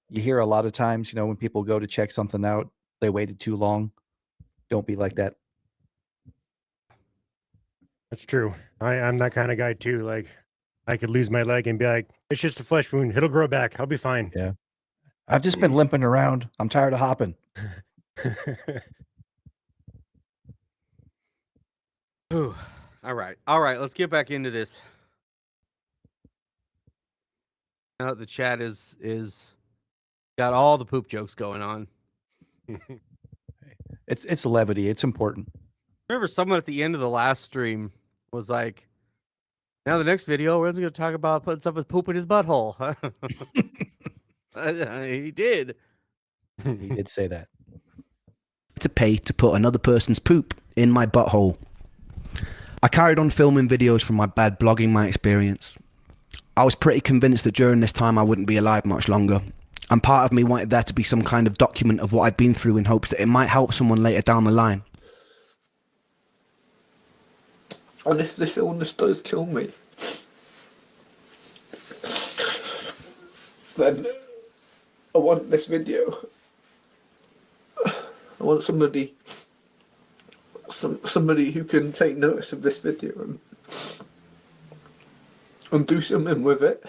you hear a lot of times, when people go to check something out, they waited too long. Don't be like that. That's true. I'm that kind of guy too. Like, I could lose my leg and be like, it's just a flesh wound. It'll grow back. I'll be fine. Yeah. I've just been limping around. I'm tired of hopping. Ooh. All right. Let's get back into this. Now that the chat is got all the poop jokes going on. It's levity. It's important. Remember, someone at the end of the last stream was like, "Now the next video, we're going to talk about putting some poop in his butthole." He did. He did say that. To pay to put another person's poop in my butthole. I carried on filming videos from my bed, blogging my experience. I was pretty convinced that during this time I wouldn't be alive much longer, and part of me wanted there to be some kind of document of what I'd been through in hopes that it might help someone later down the line. And if this illness does kill me, then I want this video. I want somebody who can take notice of this video and do something with it.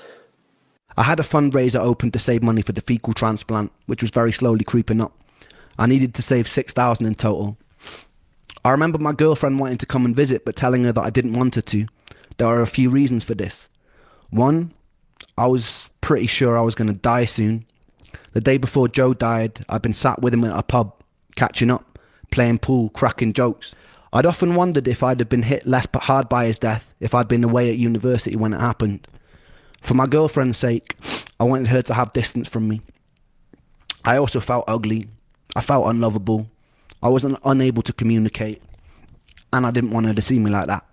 I had a fundraiser open to save money for the fecal transplant, which was very slowly creeping up. I needed to save $6,000 in total. I remember my girlfriend wanting to come and visit, but telling her that I didn't want her to. There are a few reasons for this. One, I was pretty sure I was going to die soon. The day before Joe died, I'd been sat with him at a pub, catching up, playing pool, cracking jokes. I'd often wondered if I'd have been hit less hard by his death if I'd been away at university when it happened. For my girlfriend's sake, I wanted her to have distance from me. I also felt ugly. I felt unlovable. I was unable to communicate, and I didn't want her to see me like that.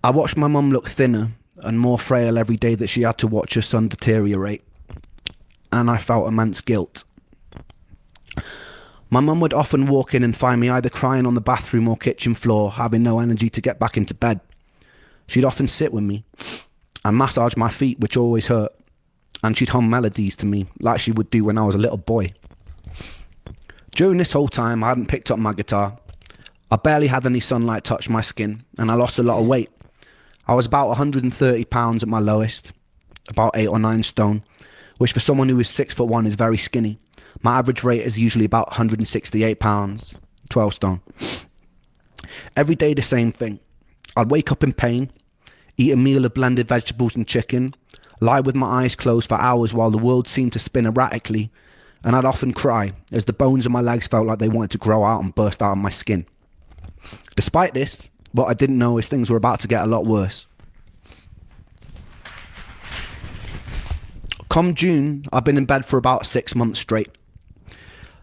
I watched my mum look thinner and more frail every day that she had to watch her son deteriorate, and I felt immense guilt. My mum would often walk in and find me either crying on the bathroom or kitchen floor, having no energy to get back into bed. She'd often sit with me and massage my feet, which always hurt, and she'd hum melodies to me like she would do when I was a little boy. During this whole time, I hadn't picked up my guitar. I barely had any sunlight touch my skin, and I lost a lot of weight. I was about 130 pounds at my lowest, about 8 or 9 stone, which for someone who is 6'1" is very skinny. My average weight is usually about 168 pounds, 12 stone. Every day the same thing. I'd wake up in pain, eat a meal of blended vegetables and chicken, lie with my eyes closed for hours while the world seemed to spin erratically, and I'd often cry as the bones of my legs felt like they wanted to grow out and burst out of my skin. Despite this, what I didn't know is things were about to get a lot worse. Come June, I've been in bed for about 6 months straight.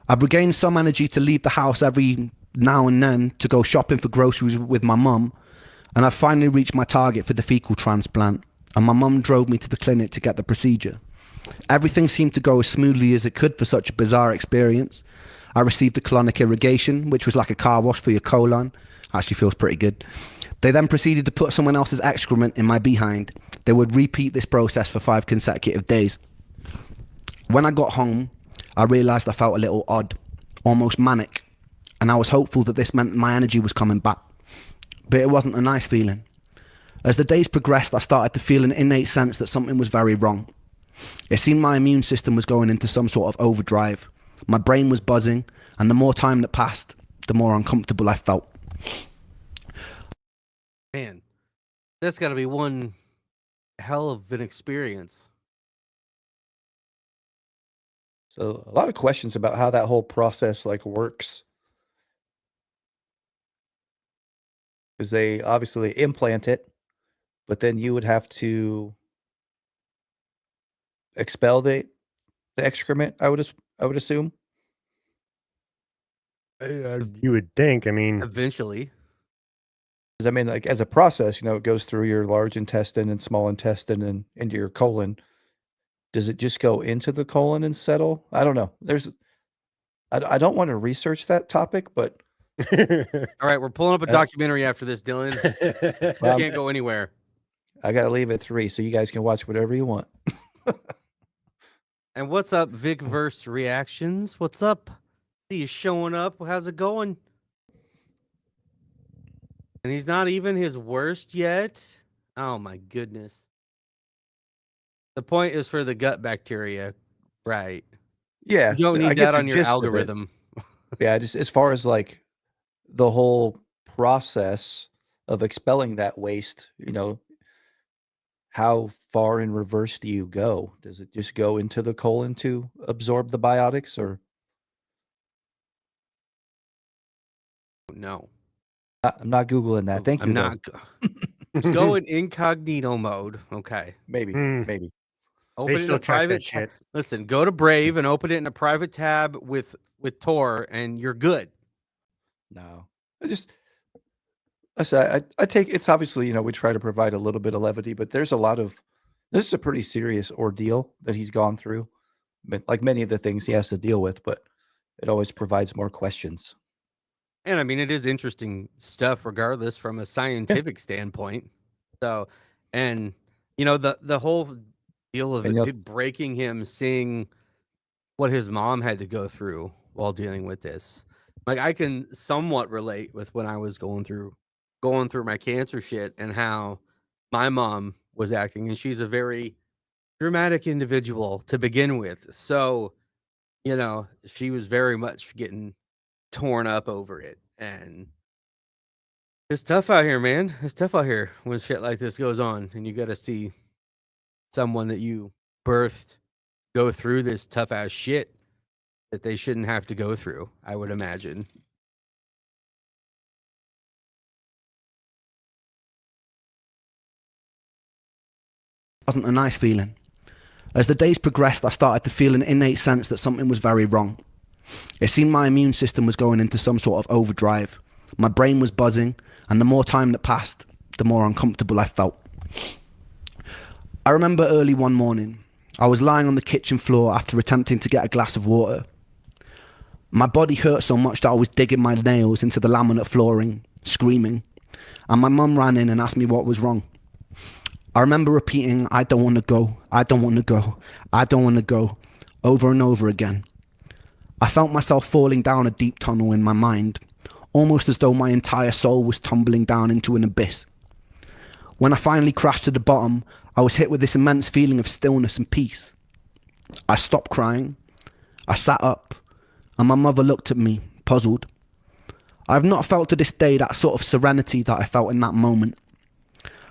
I've regained some energy to leave the house every now and then to go shopping for groceries with my mum, and I've finally reached my target for the fecal transplant, and my mum drove me to the clinic to get the procedure. Everything seemed to go as smoothly as it could for such a bizarre experience. I received a colonic irrigation, which was like a car wash for your colon. Actually feels pretty good. They then proceeded to put someone else's excrement in my behind. They would repeat this process for 5 consecutive days. When I got home, I realised I felt a little odd, almost manic, and I was hopeful that this meant my energy was coming back. But it wasn't a nice feeling. As the days progressed, I started to feel an innate sense that something was very wrong. It seemed my immune system was going into some sort of overdrive. My brain was buzzing, and the more time that passed, the more uncomfortable I felt. Man, that's got to be one hell of an experience. So a lot of questions about how that whole process like works. Because they obviously implant it, but then you would have to expel the excrement, I would assume. You would think. I mean, Eventually. Because I mean, like as a process, you know, it goes through your large intestine and small intestine and into your colon. Does it just go into the colon and settle? I don't know. I don't want to research that topic, but All right, we're pulling up a documentary after this, Dylan. Well, You can't go anywhere. I gotta leave at 3, so you guys can watch whatever you want. And what's up, Vicverse Reactions? What's up? See you showing up. How's it going? And he's not even his worst yet. Oh my goodness. The point is for the gut bacteria, right? Yeah, You don't I need get that the on your gist of it. algorithm. Yeah, just as far as like the whole process of expelling that waste, you know, how far in reverse do you go? Does it just go into the colon to absorb the biotics, or No. I'm not Googling that. Thank you. I'm though. not. Just go in incognito mode. Okay. Maybe. they Open it in still a check private that shit. Listen, go to Brave and open it in a private tab with Tor, and you're good. No, I said I take it's obviously, you know, we try to provide a little bit of levity, but this is a pretty serious ordeal that he's gone through. But like many of the things he has to deal with, but it always provides more questions. And I mean, it is interesting stuff, regardless from a scientific standpoint. So, and you know, the whole deal of And you'll- it breaking him, seeing what his mom had to go through while dealing with this. Like, I can somewhat relate with when I was going through my cancer shit and how my mom was acting, and she's a very dramatic individual to begin with. So, you know, she was very much getting torn up over it, and it's tough out here, man. It's tough out here when shit like this goes on, and you got to see someone that you birthed go through this tough ass shit that they shouldn't have to go through, I would imagine. Wasn't a nice feeling. As the days progressed, I started to feel an innate sense that something was very wrong. It seemed my immune system was going into some sort of overdrive. My brain was buzzing, and the more time that passed, the more uncomfortable I felt. I remember early one morning, I was lying on the kitchen floor after attempting to get a glass of water. My body hurt so much that I was digging my nails into the laminate flooring, screaming, and my mum ran in and asked me what was wrong. I remember repeating, "I don't want to go, I don't want to go, I don't want to go," over and over again. I felt myself falling down a deep tunnel in my mind, almost as though my entire soul was tumbling down into an abyss. When I finally crashed to the bottom, I was hit with this immense feeling of stillness and peace. I stopped crying. I sat up, and my mother looked at me, puzzled. I have not felt to this day that sort of serenity that I felt in that moment.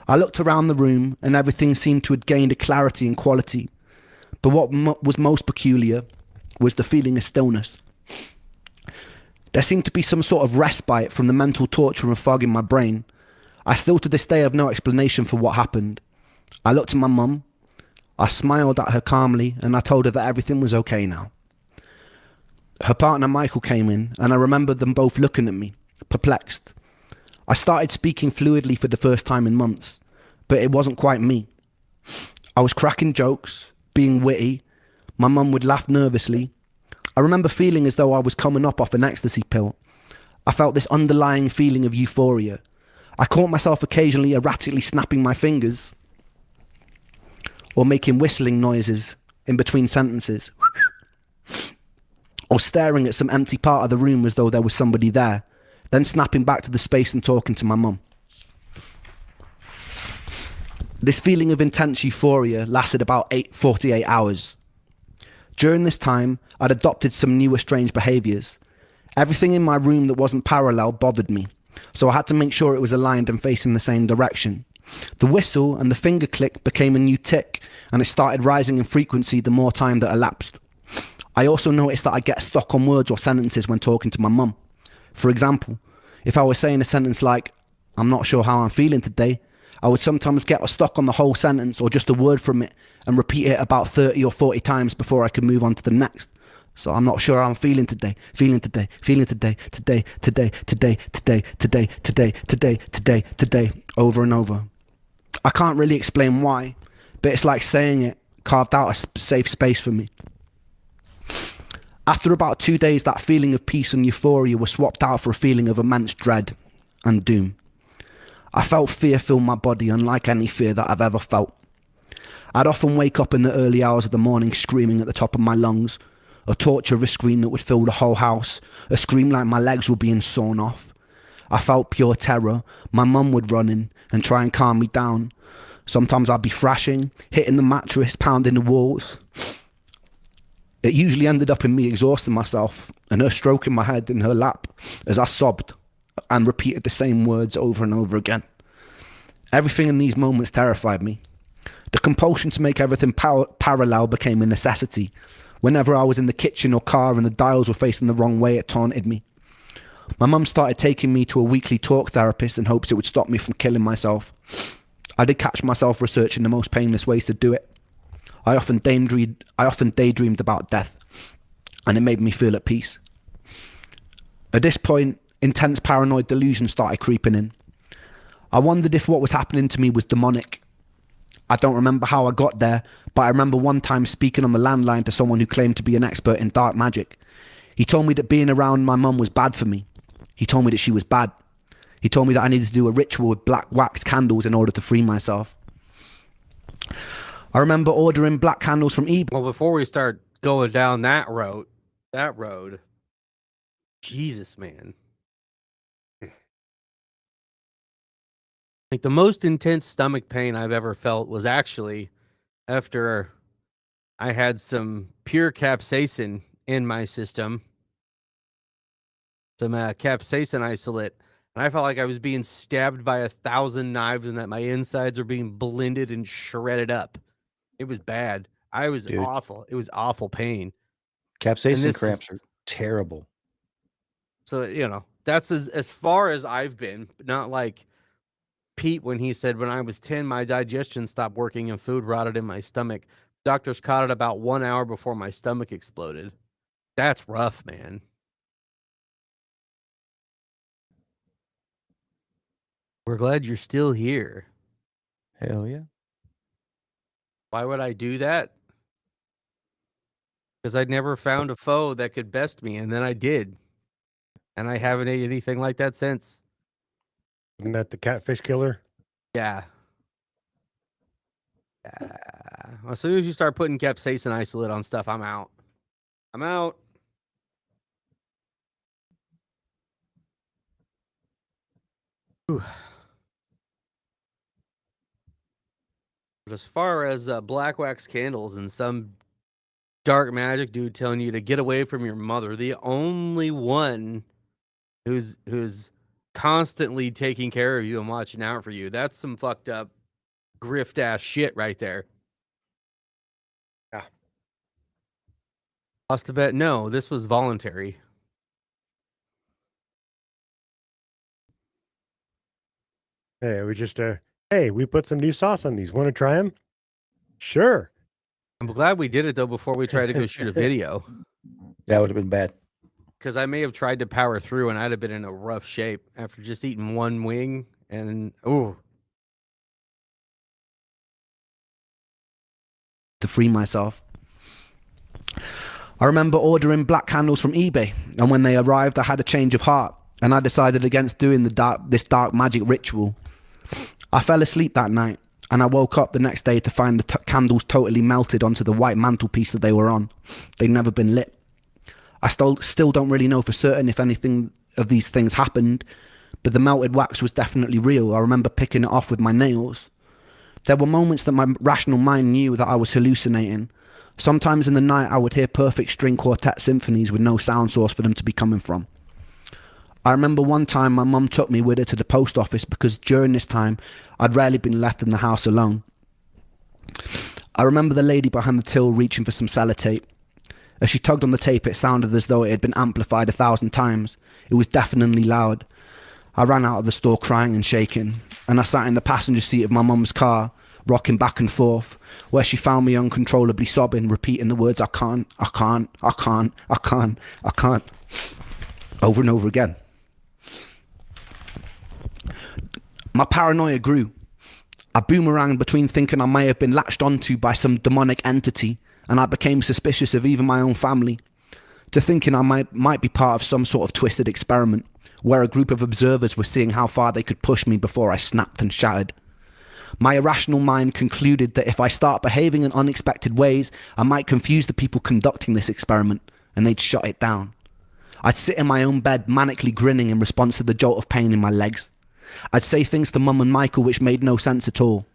I looked around the room, and everything seemed to have gained a clarity and quality. But what was most peculiar was the feeling of stillness. There seemed to be some sort of respite from the mental torture and fog in my brain. I still to this day have no explanation for what happened. I looked at my mum. I smiled at her calmly, and I told her that everything was okay now. Her partner Michael came in, and I remember them both looking at me, perplexed. I started speaking fluidly for the first time in months, but it wasn't quite me. I was cracking jokes, being witty. My mum would laugh nervously. I remember feeling as though I was coming up off an ecstasy pill. I felt this underlying feeling of euphoria. I caught myself occasionally erratically snapping my fingers or making whistling noises in between sentences, or staring at some empty part of the room as though there was somebody there, then snapping back to the space and talking to my mum. This feeling of intense euphoria lasted about 48 hours. During this time, I'd adopted some newer strange behaviours. Everything in my room that wasn't parallel bothered me, so I had to make sure it was aligned and facing the same direction. The whistle and the finger click became a new tick, and it started rising in frequency the more time that elapsed. I also noticed that I get stuck on words or sentences when talking to my mum. For example, if I was saying a sentence like, "I'm not sure how I'm feeling today," I would sometimes get stuck on the whole sentence or just a word from it and repeat it about 30 or 40 times before I could move on to the next. So I'm not sure how I'm feeling today, feeling today, today, over and over. I can't really explain why, but it's like saying it carved out a safe space for me. After about 2 days, that feeling of peace and euphoria was swapped out for a feeling of immense dread and doom. I felt fear fill my body, unlike any fear that I've ever felt. I'd often wake up in the early hours of the morning screaming at the top of my lungs, a torturous scream that would fill the whole house, a scream like my legs were being sawn off. I felt pure terror. My mum would run in and try and calm me down. Sometimes I'd be thrashing, hitting the mattress, pounding the walls. It usually ended up in me exhausting myself and her stroking my head in her lap as I sobbed and repeated the same words over and over again. Everything in these moments terrified me. The compulsion to make everything parallel became a necessity. Whenever I was in the kitchen or car and the dials were facing the wrong way, it taunted me. My mum started taking me to a weekly talk therapist in hopes it would stop me from killing myself. I did catch myself researching the most painless ways to do it. I often daydreamed about death, and it made me feel at peace. At this point, intense paranoid delusions started creeping in. I wondered if what was happening to me was demonic. I don't remember how I got there, but I remember one time speaking on the landline to someone who claimed to be an expert in dark magic. He told me that being around my mum was bad for me. He told me that she was bad. He told me that I needed to do a ritual with black wax candles in order to free myself. I remember ordering black candles from eBay. Well, before we start going down that road, Jesus, man. Like the most intense stomach pain I've ever felt was actually after I had some pure capsaicin in my system, some capsaicin isolate, and I felt like I was being stabbed by 1,000 knives and that my insides were being blended and shredded up. It was bad. I was awful. It was awful pain. Capsaicin cramps are terrible. So, you know, that's as far as I've been, but not like Pete when he said when I was 10, my digestion stopped working and food rotted in my stomach. Doctors caught it about 1 hour before my stomach exploded. That's rough, man. We're glad you're still here. Hell yeah. Why would I do that? Because I'd never found a foe that could best me, and then I did. And I haven't ate anything like that since. Isn't that the catfish killer? Yeah. As soon as you start putting capsaicin isolate on stuff, I'm out. I'm out. Whew. But as far as black wax candles and some dark magic dude telling you to get away from your mother, the only one who's constantly taking care of you and watching out for you, that's some fucked up grift ass shit right there. Yeah. Lost a bet. No, this was voluntary. Hey, we just hey, we put some new sauce on these. Want to try them? Sure. I'm glad we did it though before we tried to go shoot a video. That would have been bad. Because I may have tried to power through and I'd have been in a rough shape after just eating one wing and to free myself. I remember ordering black candles from eBay, and when they arrived I had a change of heart and I decided against doing this dark magic ritual. I fell asleep that night and I woke up the next day to find the candles totally melted onto the white mantelpiece that they were on. They'd never been lit. I still don't really know for certain if anything of these things happened, but the melted wax was definitely real. I remember picking it off with my nails. There were moments that my rational mind knew that I was hallucinating, Sometimes in the night I would hear perfect string quartet symphonies with no sound source for them to be coming from. I remember one time my mum took me with her to the post office because during this time I'd rarely been left in the house alone. I remember the lady behind the till reaching for some sellotape. As she tugged on the tape, it sounded as though it had been amplified 1,000 times. It was deafeningly loud. I ran out of the store crying and shaking, and I sat in the passenger seat of my mum's car, rocking back and forth, where she found me uncontrollably sobbing, repeating the words, I can't, I can't, I can't, I can't, I can't, over and over again. My paranoia grew. I boomeranged between thinking I may have been latched onto by some demonic entity, and I became suspicious of even my own family, to thinking I might be part of some sort of twisted experiment, where a group of observers were seeing how far they could push me before I snapped and shattered. My irrational mind concluded that if I start behaving in unexpected ways, I might confuse the people conducting this experiment, and they'd shut it down. I'd sit in my own bed manically grinning in response to the jolt of pain in my legs. I'd say things to Mum and Michael which made no sense at all.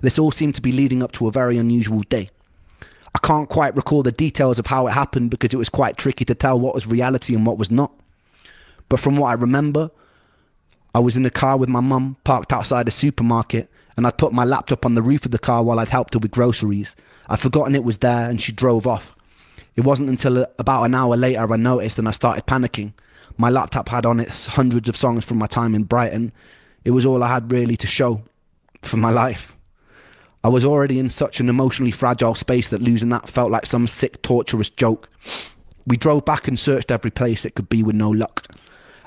This all seemed to be leading up to a very unusual day. I can't quite recall the details of how it happened because it was quite tricky to tell what was reality and what was not. But from what I remember, I was in the car with my mum, parked outside a supermarket, and I'd put my laptop on the roof of the car while I'd helped her with groceries. I'd forgotten it was there and she drove off. It wasn't until about an hour later I noticed and I started panicking. My laptop had on it hundreds of songs from my time in Brighton. It was all I had really to show for my life. I was already in such an emotionally fragile space that losing that felt like some sick, torturous joke. We drove back and searched every place it could be with no luck.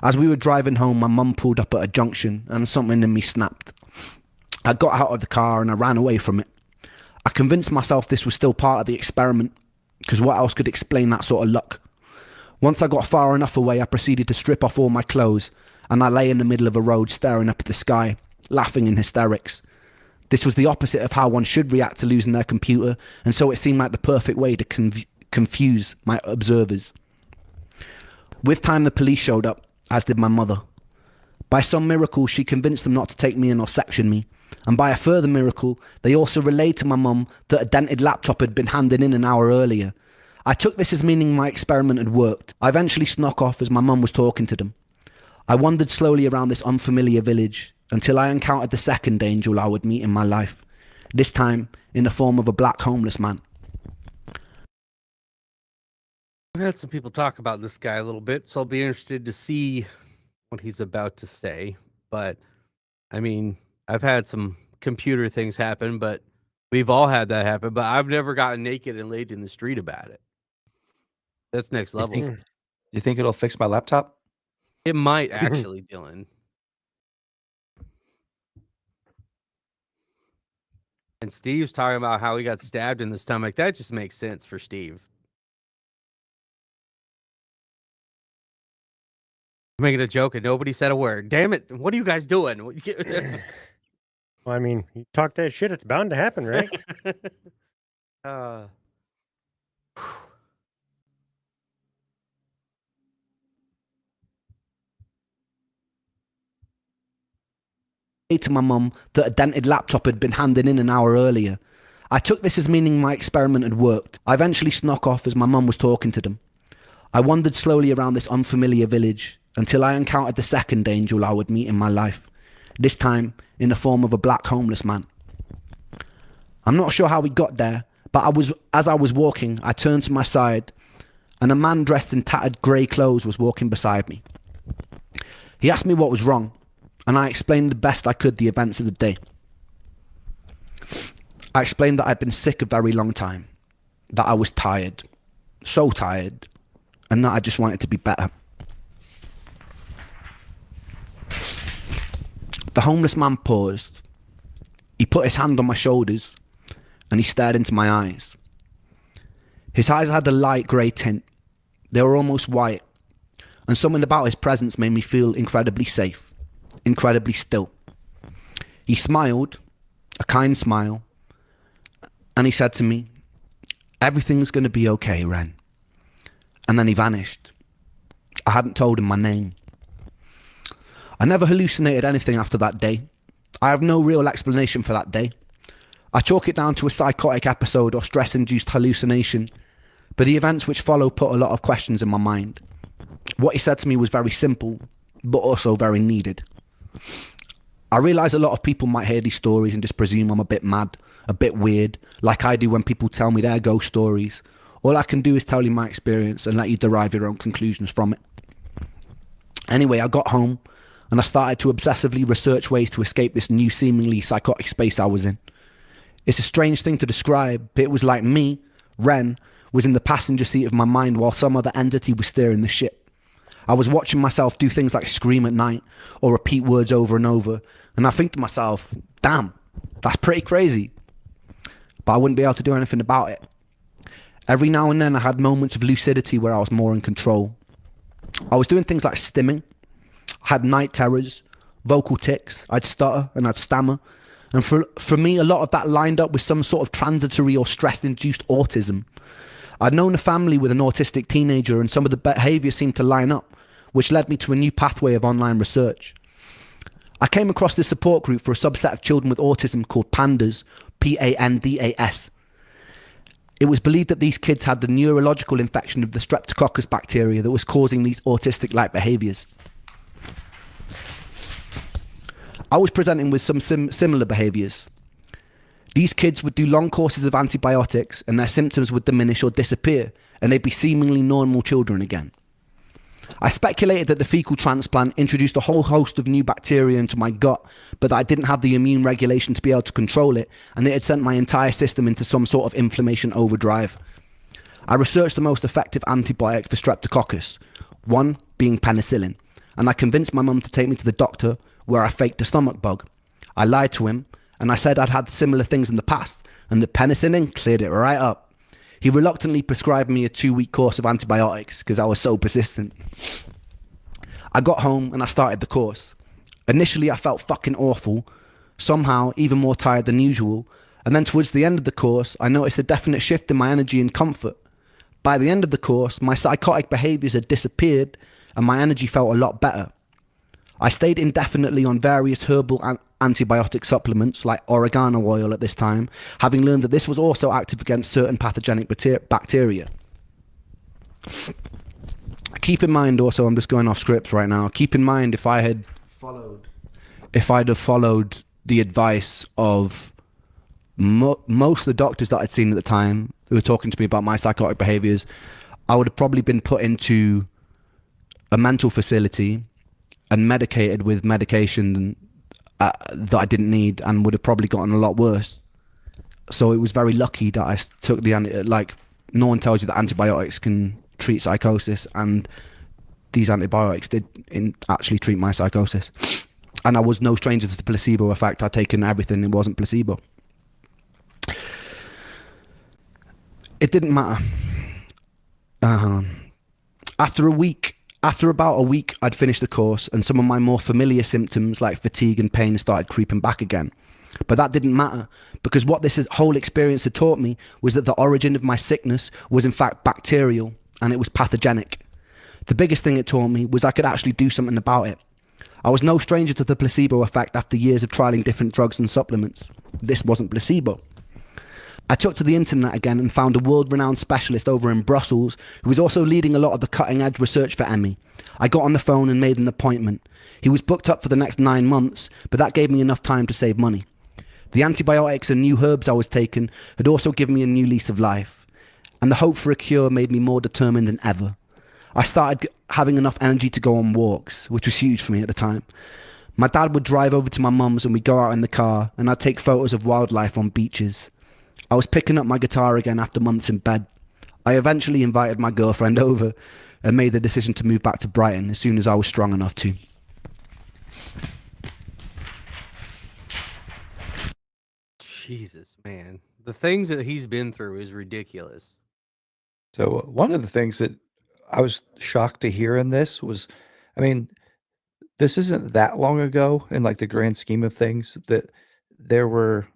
As we were driving home, my mum pulled up at a junction and something in me snapped. I got out of the car and I ran away from it. I convinced myself this was still part of the experiment, because what else could explain that sort of luck? Once I got far enough away, I proceeded to strip off all my clothes, and I lay in the middle of a road staring up at the sky, laughing in hysterics. This was the opposite of how one should react to losing their computer, and so it seemed like the perfect way to confuse my observers. With time, the police showed up, as did my mother. By some miracle, she convinced them not to take me in or section me, and by a further miracle, they also relayed to my mum that a dented laptop had been handed in an hour earlier. I took this as meaning my experiment had worked. I eventually snuck off as my mum was talking to them. I wandered slowly around this unfamiliar village until I encountered the second angel I would meet in my life, this time in the form of a black homeless man. I've had some people talk about this guy a little bit, so I'll be interested to see what he's about to say. But, I mean, I've had some computer things happen, but we've all had that happen, but I've never gotten naked and laid in the street about it. That's next level. Do you think it'll fix my laptop? It might actually, Dylan. And Steve's talking about how he got stabbed in the stomach. That just makes sense for Steve. I'm making a joke and nobody said a word. Damn it. What are you guys doing? Well, I mean, you talk that shit, it's bound to happen, right? To my mum that a dented laptop had been handed in an hour earlier. I took this as meaning my experiment had worked. I eventually snuck off as my mum was talking to them. I wandered slowly around this unfamiliar village until I encountered the second angel I would meet in my life, this time in the form of a black homeless man. I'm not sure how he got there, but as I was walking, I turned to my side and a man dressed in tattered grey clothes was walking beside me. He asked me what was wrong, and I explained the best I could the events of the day. I explained that I'd been sick a very long time, that I was tired, so tired, and that I just wanted to be better. The homeless man paused. He put his hand on my shoulders and he stared into my eyes. His eyes had a light grey tint. They were almost white, and something about his presence made me feel incredibly safe, incredibly still. He smiled, a kind smile, and he said to me, "Everything's going to be okay, Ren." And then he vanished. I hadn't told him my name. I never hallucinated anything after that day. I have no real explanation for that day. I chalk it down to a psychotic episode or stress-induced hallucination, but the events which follow put a lot of questions in my mind. What he said to me was very simple, but also very needed. I realise a lot of people might hear these stories and just presume I'm a bit mad, a bit weird, like I do when people tell me their ghost stories. All I can do is tell you my experience and let you derive your own conclusions from it. Anyway, I got home and I started to obsessively research ways to escape this new seemingly psychotic space I was in. It's a strange thing to describe, but it was like me, Ren, was in the passenger seat of my mind while some other entity was steering the ship. I was watching myself do things like scream at night or repeat words over and over, and I think to myself, damn, that's pretty crazy. But I wouldn't be able to do anything about it. Every now and then I had moments of lucidity where I was more in control. I was doing things like stimming, I had night terrors, vocal tics, I'd stutter and I'd stammer. And for me, a lot of that lined up with some sort of transitory or stress-induced autism. I'd known a family with an autistic teenager and some of the behaviour seemed to line up, which led me to a new pathway of online research. I came across this support group for a subset of children with autism called PANDAS, P-A-N-D-A-S. It was believed that these kids had the neurological infection of the Streptococcus bacteria that was causing these autistic-like behaviours. I was presenting with some similar behaviours. These kids would do long courses of antibiotics and their symptoms would diminish or disappear, and they'd be seemingly normal children again. I speculated that the fecal transplant introduced a whole host of new bacteria into my gut, but that I didn't have the immune regulation to be able to control it, and it had sent my entire system into some sort of inflammation overdrive. I researched the most effective antibiotic for Streptococcus, one being penicillin, and I convinced my mum to take me to the doctor, where I faked a stomach bug. I lied to him, and I said I'd had similar things in the past, and the penicillin cleared it right up. He reluctantly prescribed me a 2-week course of antibiotics because I was so persistent. I got home and I started the course. Initially, I felt fucking awful, somehow even more tired than usual, and then towards the end of the course, I noticed a definite shift in my energy and comfort. By the end of the course, my psychotic behaviours had disappeared and my energy felt a lot better. I stayed indefinitely on various herbal antibiotic supplements like oregano oil at this time, having learned that this was also active against certain pathogenic bacteria. Keep in mind also, I'm just going off script right now, keep in mind if I'd have followed the advice of most of the doctors that I'd seen at the time who were talking to me about my psychotic behaviours, I would have probably been put into a mental facility and medicated with medication that I didn't need and would have probably gotten a lot worse. So it was very lucky that I took no one tells you that antibiotics can treat psychosis, and these antibiotics did actually treat my psychosis. And I was no stranger to the placebo effect. I'd taken everything, it wasn't placebo. It didn't matter. After about a week, I'd finished the course and some of my more familiar symptoms like fatigue and pain started creeping back again. But that didn't matter, because what this whole experience had taught me was that the origin of my sickness was in fact bacterial and it was pathogenic. The biggest thing it taught me was I could actually do something about it. I was no stranger to the placebo effect after years of trialing different drugs and supplements. This wasn't placebo. I took to the internet again and found a world-renowned specialist over in Brussels who was also leading a lot of the cutting-edge research for ME. I got on the phone and made an appointment. He was booked up for the next 9 months, but that gave me enough time to save money. The antibiotics and new herbs I was taking had also given me a new lease of life, and the hope for a cure made me more determined than ever. I started having enough energy to go on walks, which was huge for me at the time. My dad would drive over to my mum's and we'd go out in the car, and I'd take photos of wildlife on beaches. I was picking up my guitar again after months in bed. I eventually invited my girlfriend over and made the decision to move back to Brighton as soon as I was strong enough to. Jesus, man. The things that he's been through is ridiculous. So one of the things that I was shocked to hear in this was, I mean, this isn't that long ago in like the grand scheme of things that there were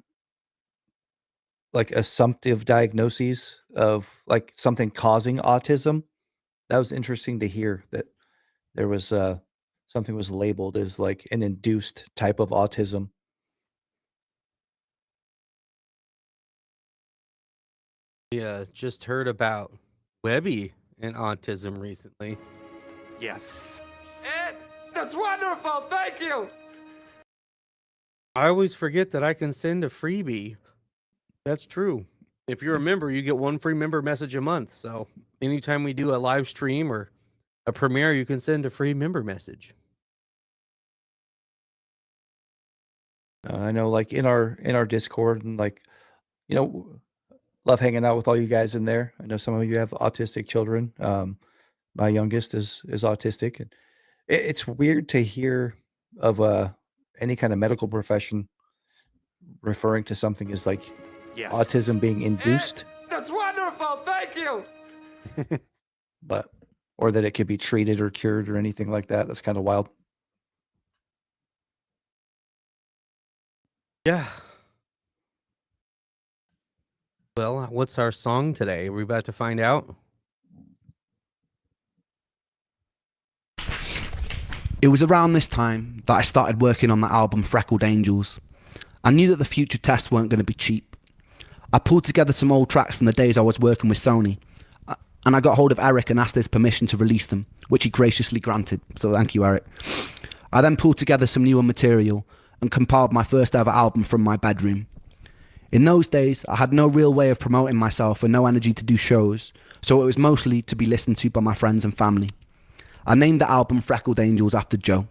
like assumptive diagnoses of like something causing autism. That was interesting to hear that there was something was labeled as like an induced type of autism. Yeah, just heard about Webby and autism recently. Yes. Ed, that's wonderful. Thank you. I always forget that I can send a freebie. That's true. If you're a member, you get one free member message a month. So anytime we do a live stream or a premiere, you can send a free member message. I know, like in our Discord, and like, love hanging out with all you guys in there. I know some of you have autistic children. My youngest is autistic, and it's weird to hear of any kind of medical profession referring to something as like Yes. autism being induced, Ed, that's wonderful. Thank you. or that it could be treated or cured or anything like that. That's kind of wild. Yeah. Well, what's our song today? Are we about to find out? It was around this time that I started working on that album Freckled Angels. I knew that the future tests weren't going to be cheap. I pulled together some old tracks from the days I was working with Sony, and I got hold of Eric and asked his permission to release them, which he graciously granted, so thank you, Eric. I then pulled together some newer material and compiled my first ever album from my bedroom. In those days, I had no real way of promoting myself and no energy to do shows, so it was mostly to be listened to by my friends and family. I named the album Freckled Angels after Joe.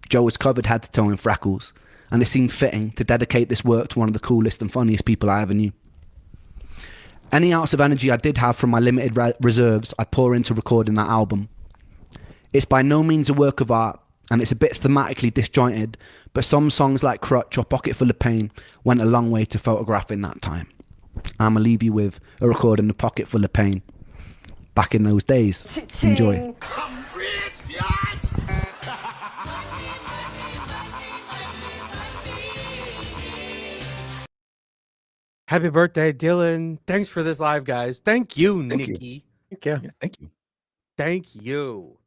Joe was covered head to toe in freckles, and it seemed fitting to dedicate this work to one of the coolest and funniest people I ever knew. Any ounce of energy I did have from my limited reserves, I'd pour into recording that album. It's by no means a work of art, and it's a bit thematically disjointed, but some songs like Crutch or Pocket Full of Pain went a long way to photographing that time. I'm going to leave you with a recording of Pocket Full of Pain. Back in those days. Enjoy. Happy birthday, Dylan. Thanks for this live, guys. Thank you, Nikki. Thank you. Yeah, thank you. Thank you.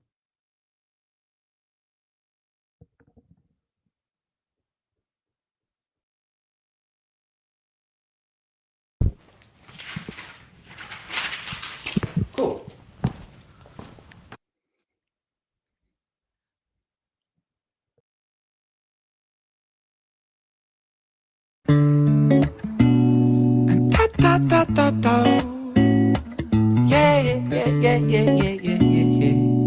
Cool. Da da da da. Yeah, yeah, yeah, yeah, yeah, yeah, yeah.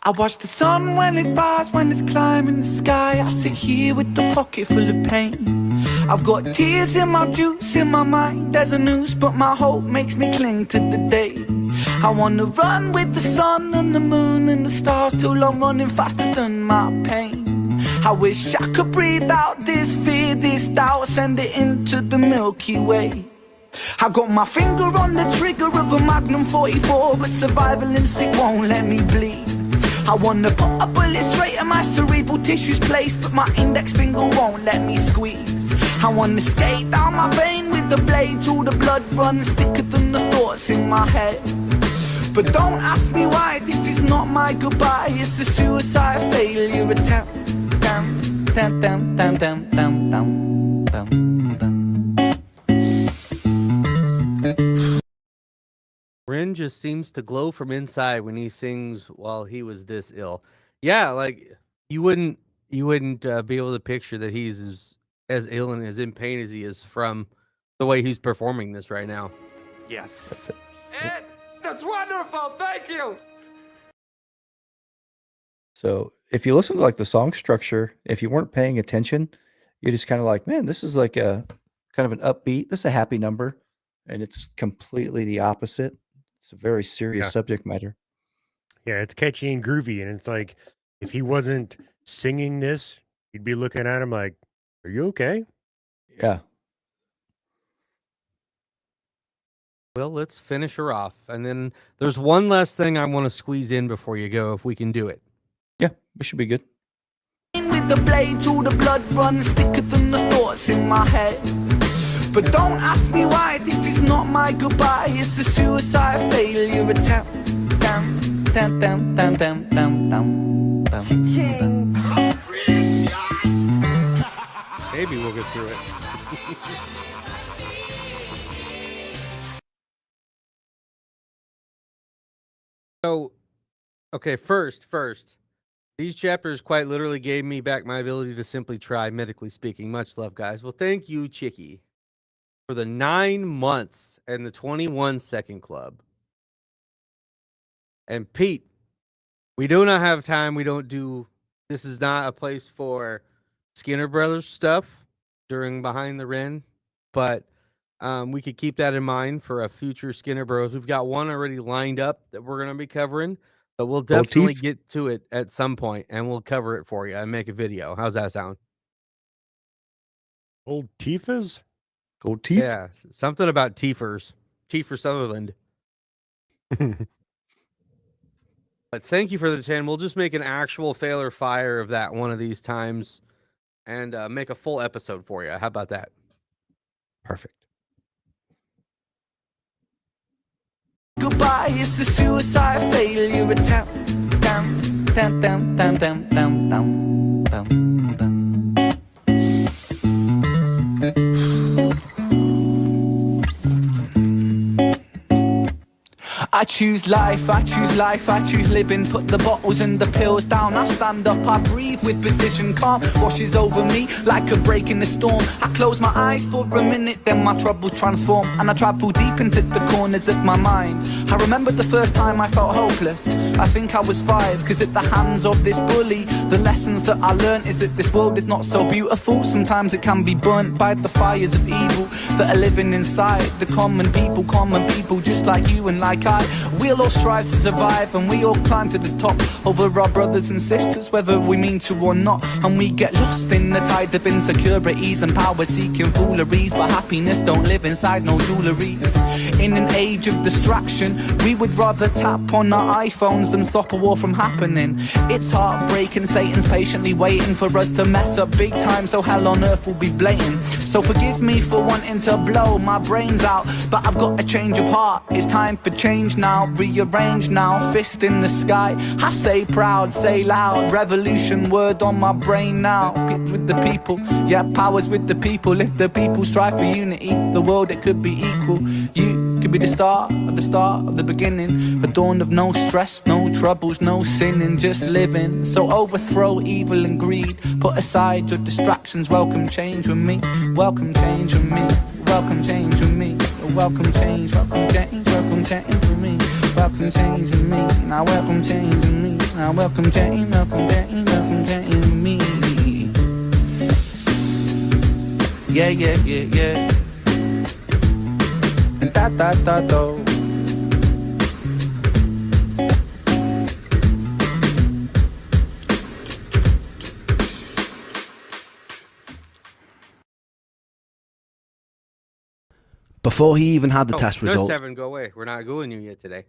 I watch the sun when it rises, when it's climbing the sky. I sit here with the pocket full of pain. I've got tears in my juice, in my mind. There's a noose, but my hope makes me cling to the day. I wanna run with the sun and the moon and the stars till I'm running faster than my pain. I wish I could breathe out this fear, this doubt, send it into the Milky Way. I got my finger on the trigger of a Magnum 44, but survival instinct won't let me bleed. I wanna put a bullet straight in my cerebral tissues place, but my index finger won't let me squeeze. I wanna skate down my vein with the blade till the blood runs thicker than the thoughts in my head. But don't ask me why, this is not my goodbye, it's a suicide failure attempt. Dum, dum, dum, dum, dum, dum, dum, dum. Ren just seems to glow from inside when he sings while he was this ill. Yeah, like you wouldn't be able to picture that he's as ill and as in pain as he is from the way he's performing this right now. Yes. Ed, that's wonderful. Thank you. So if you listen to like the song structure, if you weren't paying attention, you're just kind of like, man, this is like a kind of an upbeat. This is a happy number, and it's completely the opposite. It's a very serious subject matter. Yeah, it's catchy and groovy, and it's like if he wasn't singing this, you'd be looking at him like, "Are you okay?" Yeah. Well, let's finish her off, and then there's one last thing I want to squeeze in before you go, if we can do it. Yeah, we should be good. With the blade till the blood runs thicker than the thoughts in my head. But don't ask me why, this is not my goodbye, it's a suicide failure attempt. Dum, dum, dum, dum, dum, dum, dum, dum, dum. Maybe we'll get through it. So, okay, first, these chapters quite literally gave me back my ability to simply try, medically speaking. Much love, guys. Well, thank you, Chicky, for the 9 months and the 21 second club. And Pete, we do not have time. This is not a place for Skinner Brothers stuff during Behind the Ren, but we could keep that in mind for a future Skinner Bros. We've got one already lined up that we're going to be covering, but we'll definitely get to it at some point, and we'll cover it for you and make a video. How's that sound? Old Tifa's? Gold teeth? Yeah, something about Tiefers. Tiefer Sutherland. But thank you for the 10. We'll just make an actual fail or fire of that one of these times and make a full episode for you. How about that? Perfect. Goodbye, it's a suicide failure attempt. Down, down, down, down, down, down, down, down, down. I choose life, I choose life, I choose living. Put the bottles and the pills down. I stand up, I breathe with precision. Calm washes over me like a break in the storm. I close my eyes for a minute, then my troubles transform. And I travel deep into the corners of my mind. I remember the first time I felt hopeless. I think I was 5, cause at the hands of this bully, the lessons that I learned is that this world is not so beautiful. Sometimes it can be burnt by the fires of evil that are living inside the common people just like you and like I. We'll all strive to survive, and we all climb to the top over our brothers and sisters, whether we mean to or not. And we get lost in the tide of insecurities and power-seeking fooleries, but happiness don't live inside no jewelleries. In an age of distraction, we would rather tap on our iPhones than stop a war from happening. It's heartbreaking, Satan's patiently waiting for us to mess up big time, so hell on earth will be blatant. So forgive me for wanting to blow my brains out, but I've got a change of heart. It's time for change now, rearrange now, fist in the sky. I say proud, say loud, revolution word on my brain now. It's with the people, yeah, power's with the people. If the people strive for unity, the world it could be equal. You could be the start of the beginning, a dawn of no stress, no troubles, no sinning, just living. So overthrow evil and greed, put aside your distractions, welcome change with me, welcome change with me, welcome change with me, welcome change, welcome change, welcome change with me, welcome change with me, now welcome change with me, now welcome change, welcome change, welcome change with me. Yeah, yeah, yeah, yeah. And da-da-da-do. Before he even had the test No, result. 7, go away. We're not going you yet today.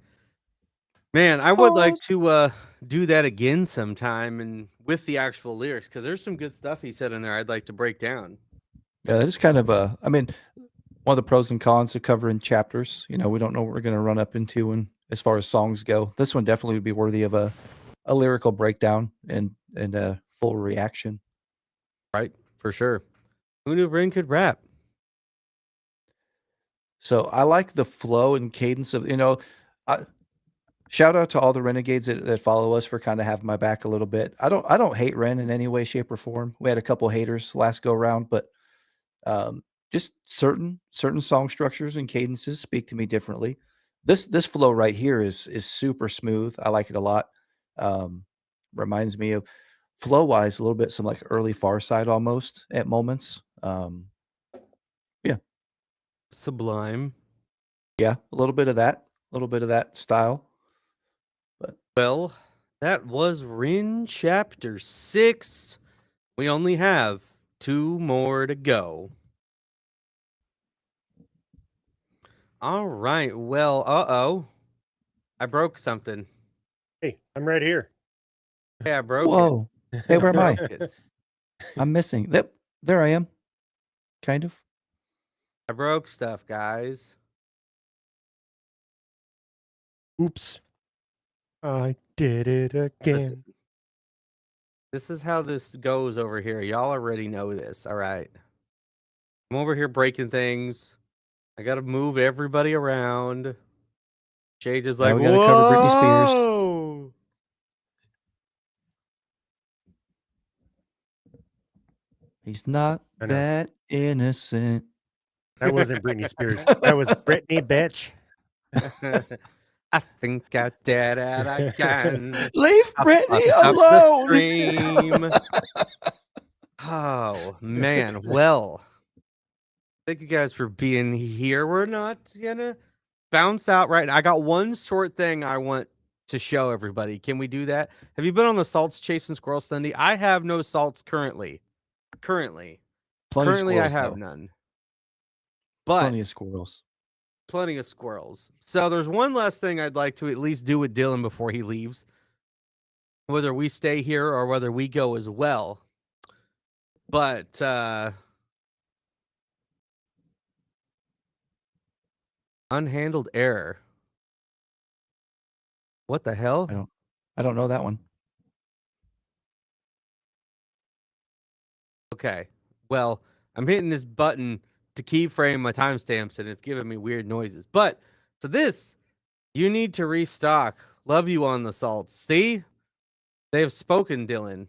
Man, I would like to do that again sometime and with the actual lyrics, because there's some good stuff he said in there I'd like to break down. Yeah, that is kind of I mean, one of the pros and cons of covering chapters. You know, we don't know what we're going to run up into, and as far as songs go, this one definitely would be worthy of a lyrical breakdown and a full reaction. Right, for sure. Who knew Ren could rap? So I like the flow and cadence of, shout out to all the renegades that follow us for kind of having my back a little bit. I don't hate Ren in any way, shape, or form. We had a couple haters last go round, but just certain song structures and cadences speak to me differently. This flow right here is super smooth. I like it a lot. Reminds me of flow wise a little bit some like early Far Side almost at moments. Yeah. Sublime. Yeah, a little bit of that style. But well, that was Ren chapter 6. We only have 2 more to go. All right. Well, I broke something. Hey, I'm right here. Hey, I broke whoa. it. Hey, where am I? It. I'm missing. There I am. Kind of. I broke stuff, guys. Oops. I did it again. This is how this goes over here. Y'all already know this. All right. I'm over here breaking things. I got to move everybody around. Shades is Now like, we gotta cover Britney Spears. whoa. He's not I know. that innocent. That wasn't Britney Spears. That was Britney, bitch. I think I did it again. Leave I Britney fucked up the alone. stream. Oh man, well, thank you guys for being here. We're not gonna bounce out right now. I got one short thing I want to show everybody. Can we do that? Have you been on the salts chasing squirrels, Thundy? I have no salts currently. Plenty Currently, I squirrels, have though. none. But Plenty of squirrels. plenty of squirrels. So there's one last thing I'd like to at least do with Dylan before he leaves. Whether we stay here or whether we go as well. But unhandled error. What the hell? I don't know that one. Okay. Well, I'm hitting this button to keyframe my timestamps and it's giving me weird noises. But so this, you need to restock. Love you on the salts. See? They have spoken, Dylan.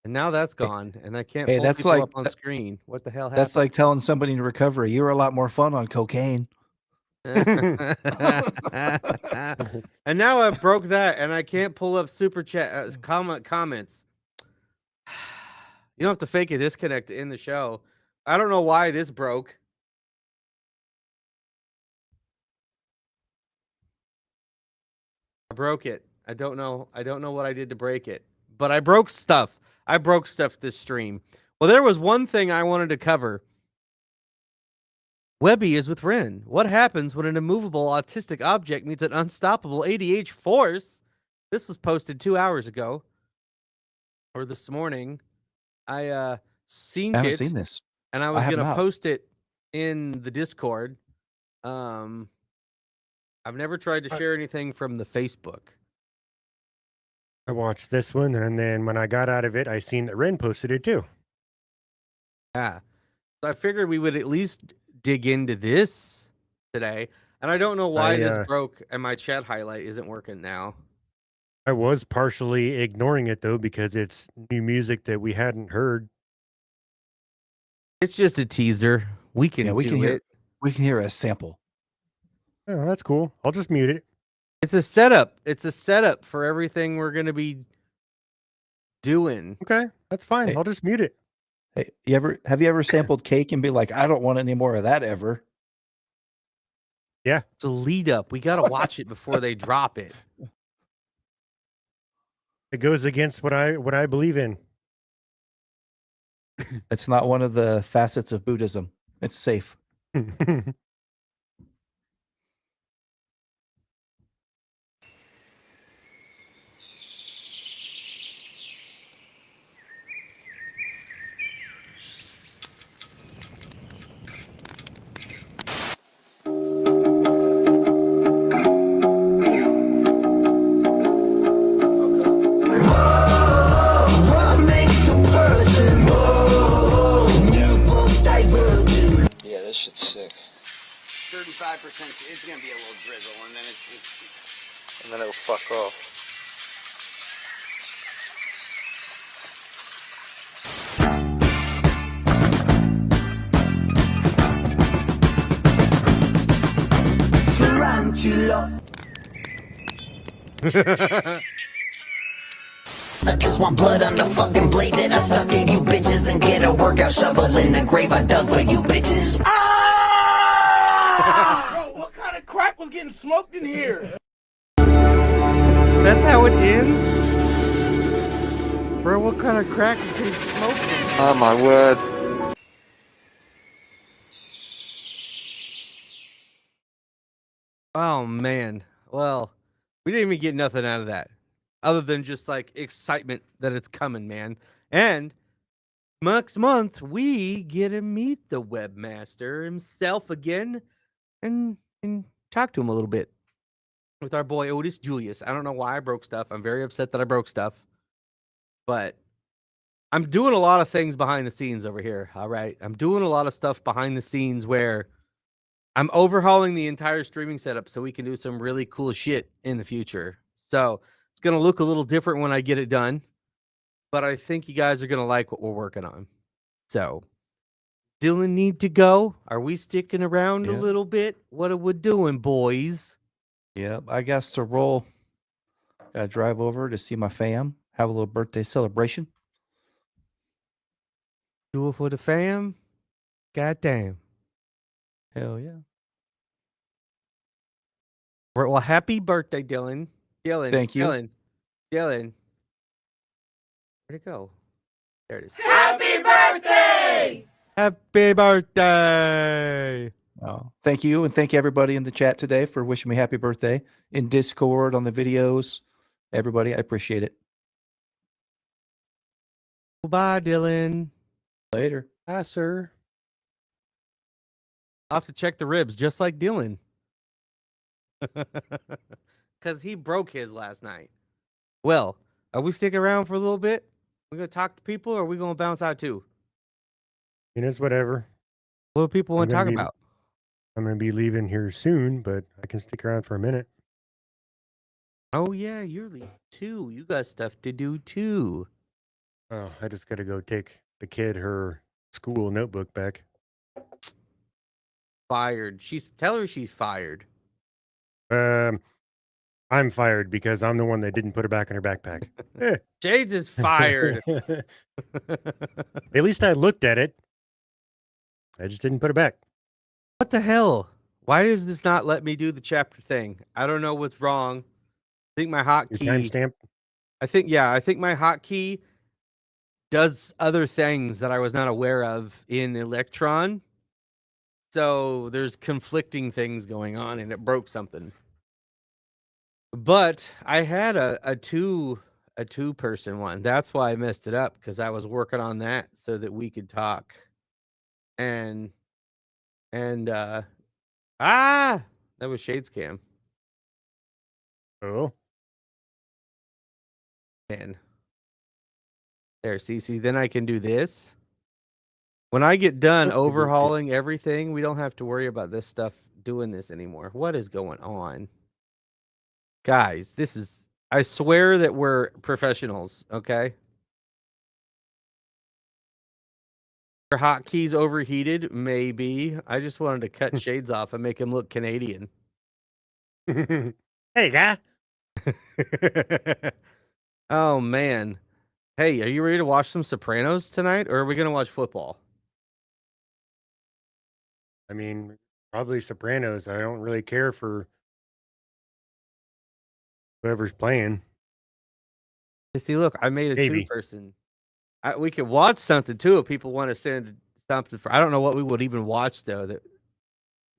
And now that's gone, and I can't Hey, pull that's people like up on screen. What the hell happened? That's like telling somebody in recovery, you were a lot more fun on cocaine. And now I broke that, and I can't pull up super chat comments. You don't have to fake a disconnect in the show. I don't know why this broke. I broke it. I don't know what I did to break it, but I broke stuff. I broke stuff this stream. Well, there was one thing I wanted to cover. Webby is with Ren. What happens when an immovable autistic object meets an unstoppable ADH force? This was posted 2 hours ago. Or this morning. I I haven't seen this. And I was going to post it in the Discord. I've never tried to share anything from the Facebook. I watched this one, and then when I got out of it, I seen that Ren posted it too. Yeah. So I figured we would at least dig into this today. And I don't know why this broke and my chat highlight isn't working now. I was partially ignoring it, though, because it's new music that we hadn't heard. It's just a teaser. We can We can hear a sample. Oh, that's cool. I'll just mute it. It's a setup. It's a setup for everything we're going to be doing. Okay, that's fine. Hey. I'll just mute it. Hey, have you ever sampled cake and be like, I don't want any more of that ever? Yeah. It's a lead up. We got to watch it before they drop it. It goes against what I believe in. It's not one of the facets of Buddhism. It's safe. Yeah, this shit's sick. 35%. It's gonna be a little drizzle, and then And then it'll fuck off. Tarantula. I just want blood on the fucking blade that I stuck in you bitches, and get a workout shovel in the grave I dug for you bitches. Bro, what kind of crack was getting smoked in here? That's how it ends? Bro, what kind of crack is getting smoked? Oh my word. Oh, man. Well, we didn't even get nothing out of that. Other than just like excitement that it's coming, man. And next month, we get to meet the webmaster himself again and talk to him a little bit with our boy Otis Julius. I don't know why I broke stuff. I'm very upset that I broke stuff. But I'm doing a lot of things behind the scenes over here. All right. I'm doing a lot of stuff behind the scenes where I'm overhauling the entire streaming setup so we can do some really cool shit in the future. So it's going to look a little different when I get it done, but I think you guys are going to like what we're working on. So Dylan need to go. Are we sticking around a little bit? What are we doing, boys? Yep, I guess to roll. Gotta drive over to see my fam, have a little birthday celebration. Do it for the fam. Goddamn. Hell yeah. Well, happy birthday, Dylan. Dylan. Thank you. Dylan. Where'd it go? There it is. Happy birthday! Happy birthday! Oh, thank you, and thank everybody in the chat today for wishing me happy birthday in Discord, on the videos. Everybody, I appreciate it. Bye, Dylan. Later. Hi, sir. I'll have to check the ribs, just like Dylan. Because he broke his last night. Well, are we sticking around for a little bit? We going to talk to people, or are we going to bounce out too? It's whatever. What do people want to talk about? I'm going to be leaving here soon, but I can stick around for a minute. Oh, yeah, you're leaving too. You got stuff to do too. Oh, I just got to go take the kid her school notebook back. Fired. Tell her she's fired. I'm fired because I'm the one that didn't put it back in her backpack. Shades is fired. At least I looked at it. I just didn't put it back. What the hell? Why does this not let me do the chapter thing? I don't know what's wrong. I think my hotkey. Timestamp. I think my hotkey does other things that I was not aware of in Electron. So there's conflicting things going on, and it broke something. But I had a two-person one. That's why I messed it up, because I was working on that so that we could talk. And that was Shades Cam. Oh. Man. There, see, then I can do this. When I get done overhauling everything, we don't have to worry about this stuff doing this anymore. What is going on? Guys, I swear that we're professionals, okay? Are hotkeys overheated? Maybe. I just wanted to cut Shades off and make him look Canadian. Hey, guy. Oh, man. Hey, are you ready to watch some Sopranos tonight, or are we going to watch football? I mean, probably Sopranos. I don't really care for whoever's playing. See, look, I made a Maybe. two-person. We could watch something, too, if people want to send something. I don't know what we would even watch, though, that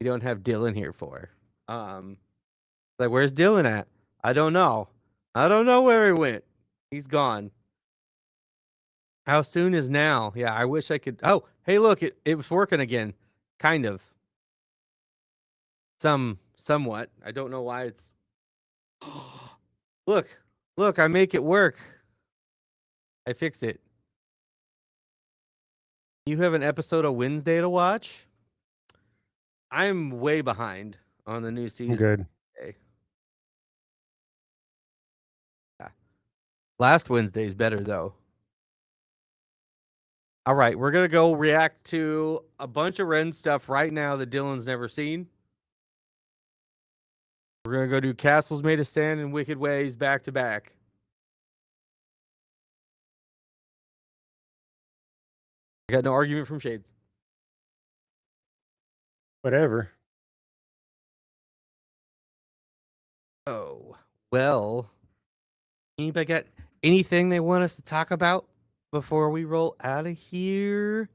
we don't have Dylan here for. Like, where's Dylan at? I don't know. I don't know where he went. He's gone. How soon is now? Yeah, I wish I could. Oh, hey, look, it was working again. Kind of. Somewhat. I don't know why it's. Look, I make it work. I fix it. You have an episode of Wednesday to watch? I'm way behind on the new season. Good. Okay. Yeah. Last Wednesday's better, though. All right, we're going to go react to a bunch of Ren stuff right now that Dylan's never seen. We're going to go do Castles Made of Sand and Wicked Ways back to back. I got no argument from Shades. Whatever. Oh, well. Anybody got anything they want us to talk about before we roll out of here?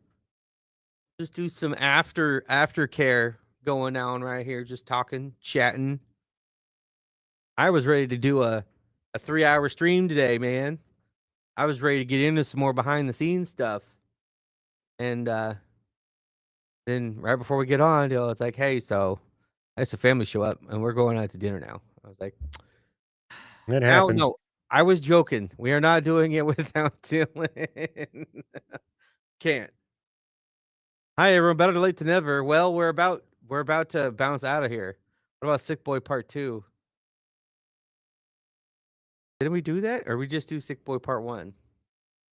Just do some aftercare going on right here. Just talking, chatting. I was ready to do a 3-hour stream today, man. I was ready to get into some more behind the scenes stuff. And then right before we get on, it's like, hey, so I had some family show up and we're going out to dinner now. I was like, it happens. No, I was joking. We are not doing it without Dylan. Can't. Hi, everyone. Better late than never. Well, we're about we're about to bounce out of here. What about Sick Boy Part 2? Didn't we do that? Or we just do Sick Boy Part 1?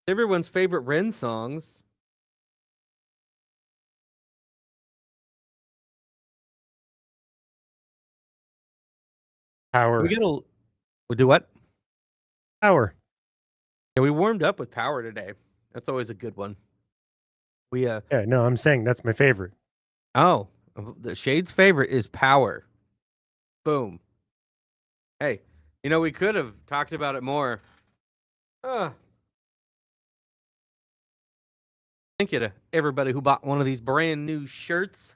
Everyone's favorite Ren songs. Power. We'll do what? Power. Yeah, we warmed up with Power today. That's always a good one. Yeah, no, I'm saying that's my favorite. Oh, the Shade's favorite is Power. Boom. Hey, we could have talked about it more. Thank you to everybody who bought one of these brand new shirts.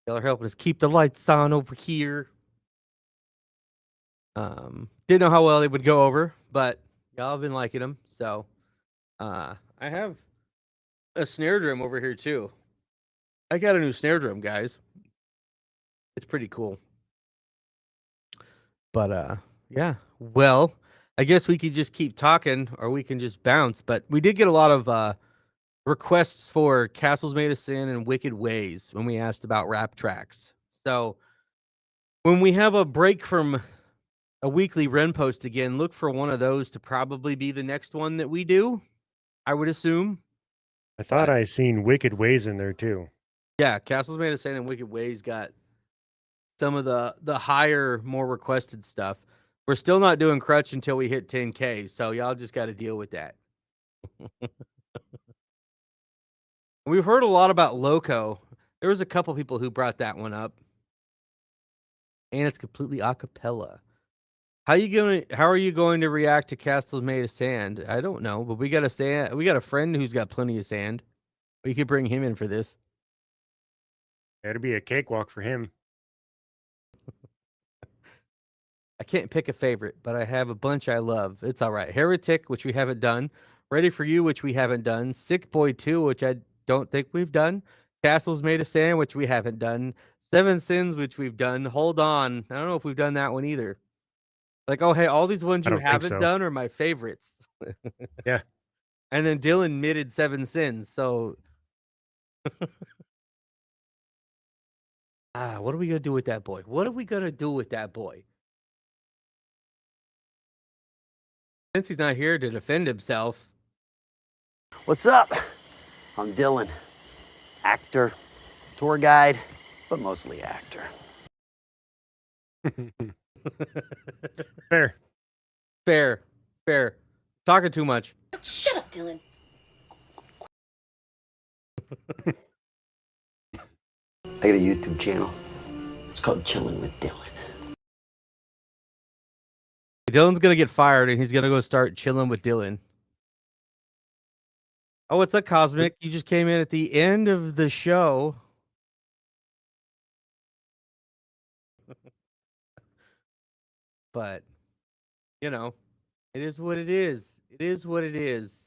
Y'all are helping us keep the lights on over here. Didn't know how well they would go over, but y'all have been liking them. So, I have a snare drum over here too. I got a new snare drum, guys. It's pretty cool. But yeah. Well, I guess we could just keep talking, or we can just bounce. But we did get a lot of requests for Castles Made of Sin and Wicked Ways when we asked about rap tracks. So when we have a break from a weekly Ren post again, look for one of those to probably be the next one that we do, I would assume. I thought I seen Wicked Ways in there too. Yeah, Castles Made of Sin and Wicked Ways got some of the higher, more requested stuff. We're still not doing Crutch until we hit 10K, so y'all just got to deal with that. We've heard a lot about Loco. There was a couple people who brought that one up. And it's completely a cappella. How are you going to react to Castles Made of Sand? I don't know, but we got a friend who's got plenty of sand. We could bring him in for this. That'd be a cakewalk for him. I can't pick a favorite, but I have a bunch I love. It's all right. Heretic, which we haven't done. Ready for You, which we haven't done. Sick Boy 2, which I don't think we've done. Castles Made of Sand, which we haven't done. Seven Sins, which we've done. Hold On. I don't know if we've done that one either. Like, oh, hey, all these ones you haven't done are my favorites. Yeah. And then Dylan mitted Seven Sins, so... what are we going to do with that boy? What are we going to do with that boy? Since he's not here to defend himself. What's up? I'm Dylan. Actor, tour guide, but mostly actor. Fair. Talking too much. Shut up, Dylan. I got a YouTube channel. It's called Chillin' with Dylan. Dylan's going to get fired, and he's going to go start chilling with Dylan. Oh, what's up, Cosmic? You just came in at the end of the show. But, it is what it is. It is what it is.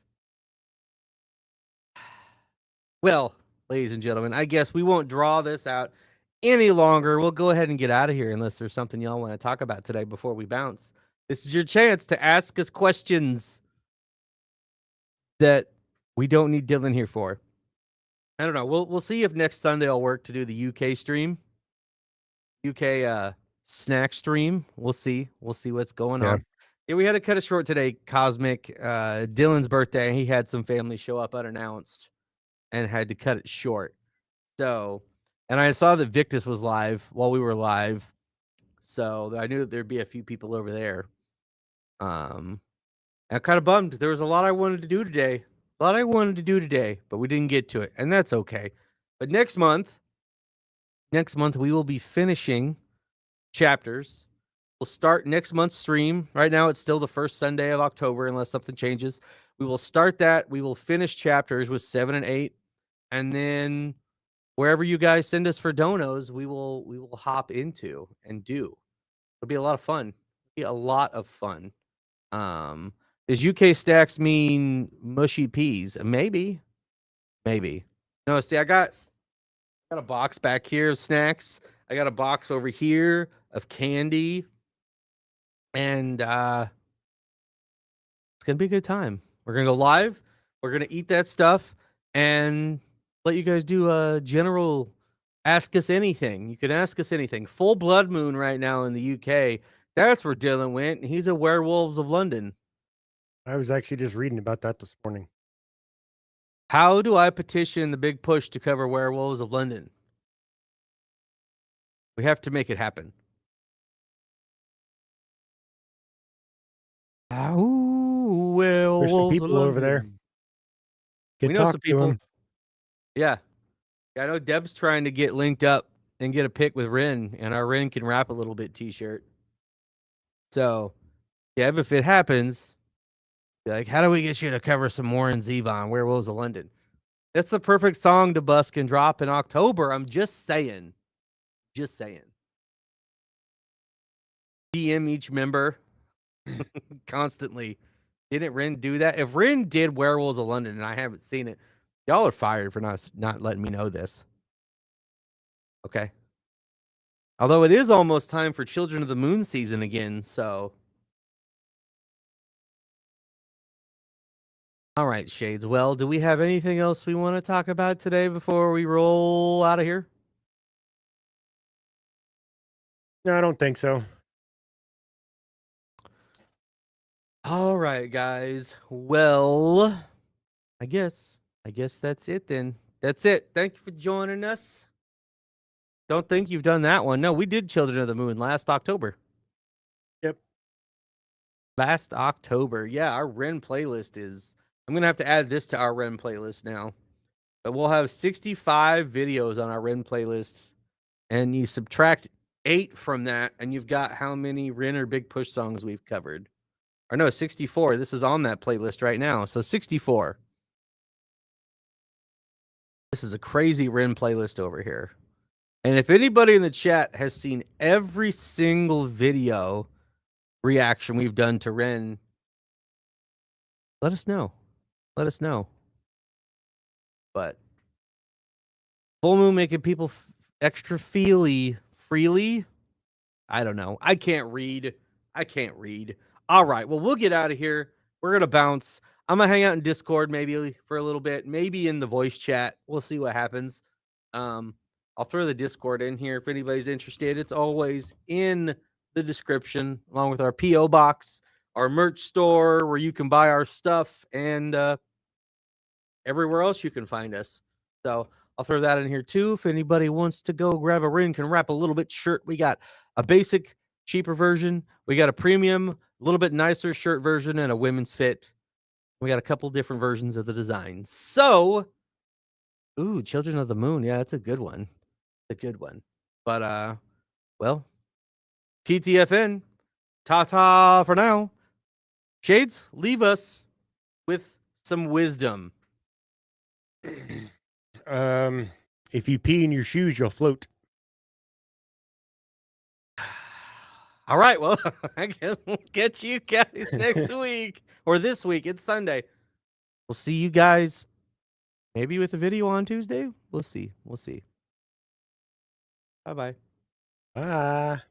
Well, ladies and gentlemen, I guess we won't draw this out any longer. We'll go ahead and get out of here unless there's something y'all want to talk about today before we bounce. This is your chance to ask us questions that we don't need Dylan here for. I don't know. We'll see if next Sunday will work to do the UK stream. UK snack stream. We'll see. We'll see what's going on. Yeah, we had to cut it short today, Cosmic. Dylan's birthday. He had some family show up unannounced and had to cut it short. So, and I saw that Victus was live while we were live. So I knew that there'd be a few people over there. I'm kind of bummed. There was a lot I wanted to do today. But we didn't get to it. And that's okay. But next month, we will be finishing chapters. We'll start next month's stream. Right now, it's still the first Sunday of October, unless something changes. We will start that. We will finish chapters with 7 and 8. And then wherever you guys send us for donos, we will hop into and do. It'll be a lot of fun. Does UK stacks mean mushy peas? Maybe. No, see, I got a box back here of snacks. I got a box over here of candy. And it's gonna be a good time. We're gonna go live. We're gonna eat that stuff and let you guys do a general Ask us anything. You can ask us anything. Full blood moon right now in the UK. That's where Dylan went. He's a Werewolves of London. I was actually just reading about that this morning. How do I petition the big push to cover Werewolves of London? We have to make it happen. There's some people over there. We know some people. Yeah. I know Deb's trying to get linked up and get a pic with Ren, and our Ren can rap a little bit t-shirt. So, Deb, if it happens, be like, how do we get you to cover some Warren Zevon, Werewolves of London? That's the perfect song to busk and drop in October. I'm just saying. Just saying. DM each member constantly. Didn't Ren do that? If Ren did Werewolves of London and I haven't seen it, y'all are fired for not letting me know this. Okay. Although it is almost time for Children of the Moon season again, so. All right, Shades. Well, do we have anything else we want to talk about today before we roll out of here? No, I don't think so. All right, guys. Well, I guess that's it then. That's it. Thank you for joining us. Don't think you've done that one. No, we did Children of the Moon last October. Yep. Last October. Yeah, our Ren playlist is... I'm going to have to add this to our Ren playlist now. But we'll have 65 videos on our Ren playlists. And you subtract 8 from that, and you've got how many Ren or Big Push songs we've covered. Or no, 64. This is on that playlist right now. So 64. This is a crazy Ren playlist over here. And if anybody in the chat has seen every single video reaction we've done to Ren, let us know. Let us know. But full moon making people extra freely. I don't know. I can't read. All right. Well, we'll get out of here. We're going to bounce. I'm going to hang out in Discord maybe for a little bit, maybe in the voice chat. We'll see what happens. I'll throw the Discord in here if anybody's interested. It's always in the description, along with our P.O. box, our merch store where you can buy our stuff, and everywhere else you can find us. So I'll throw that in here too. If anybody wants to go grab a Ren, can wrap a little bit shirt, we got a basic, cheaper version. We got a premium, a little bit nicer shirt version, and a women's fit. We got a couple different versions of the design. So, ooh, Children of the Moon. Yeah, that's a good one. A good one. But well, TTFN, ta-ta for now. Shades, leave us with some wisdom. If you pee in your shoes, you'll float. All right, well, I guess we'll get you guys next week or this week. It's Sunday. We'll see you guys maybe with a video on Tuesday. We'll see. Bye-bye. Bye.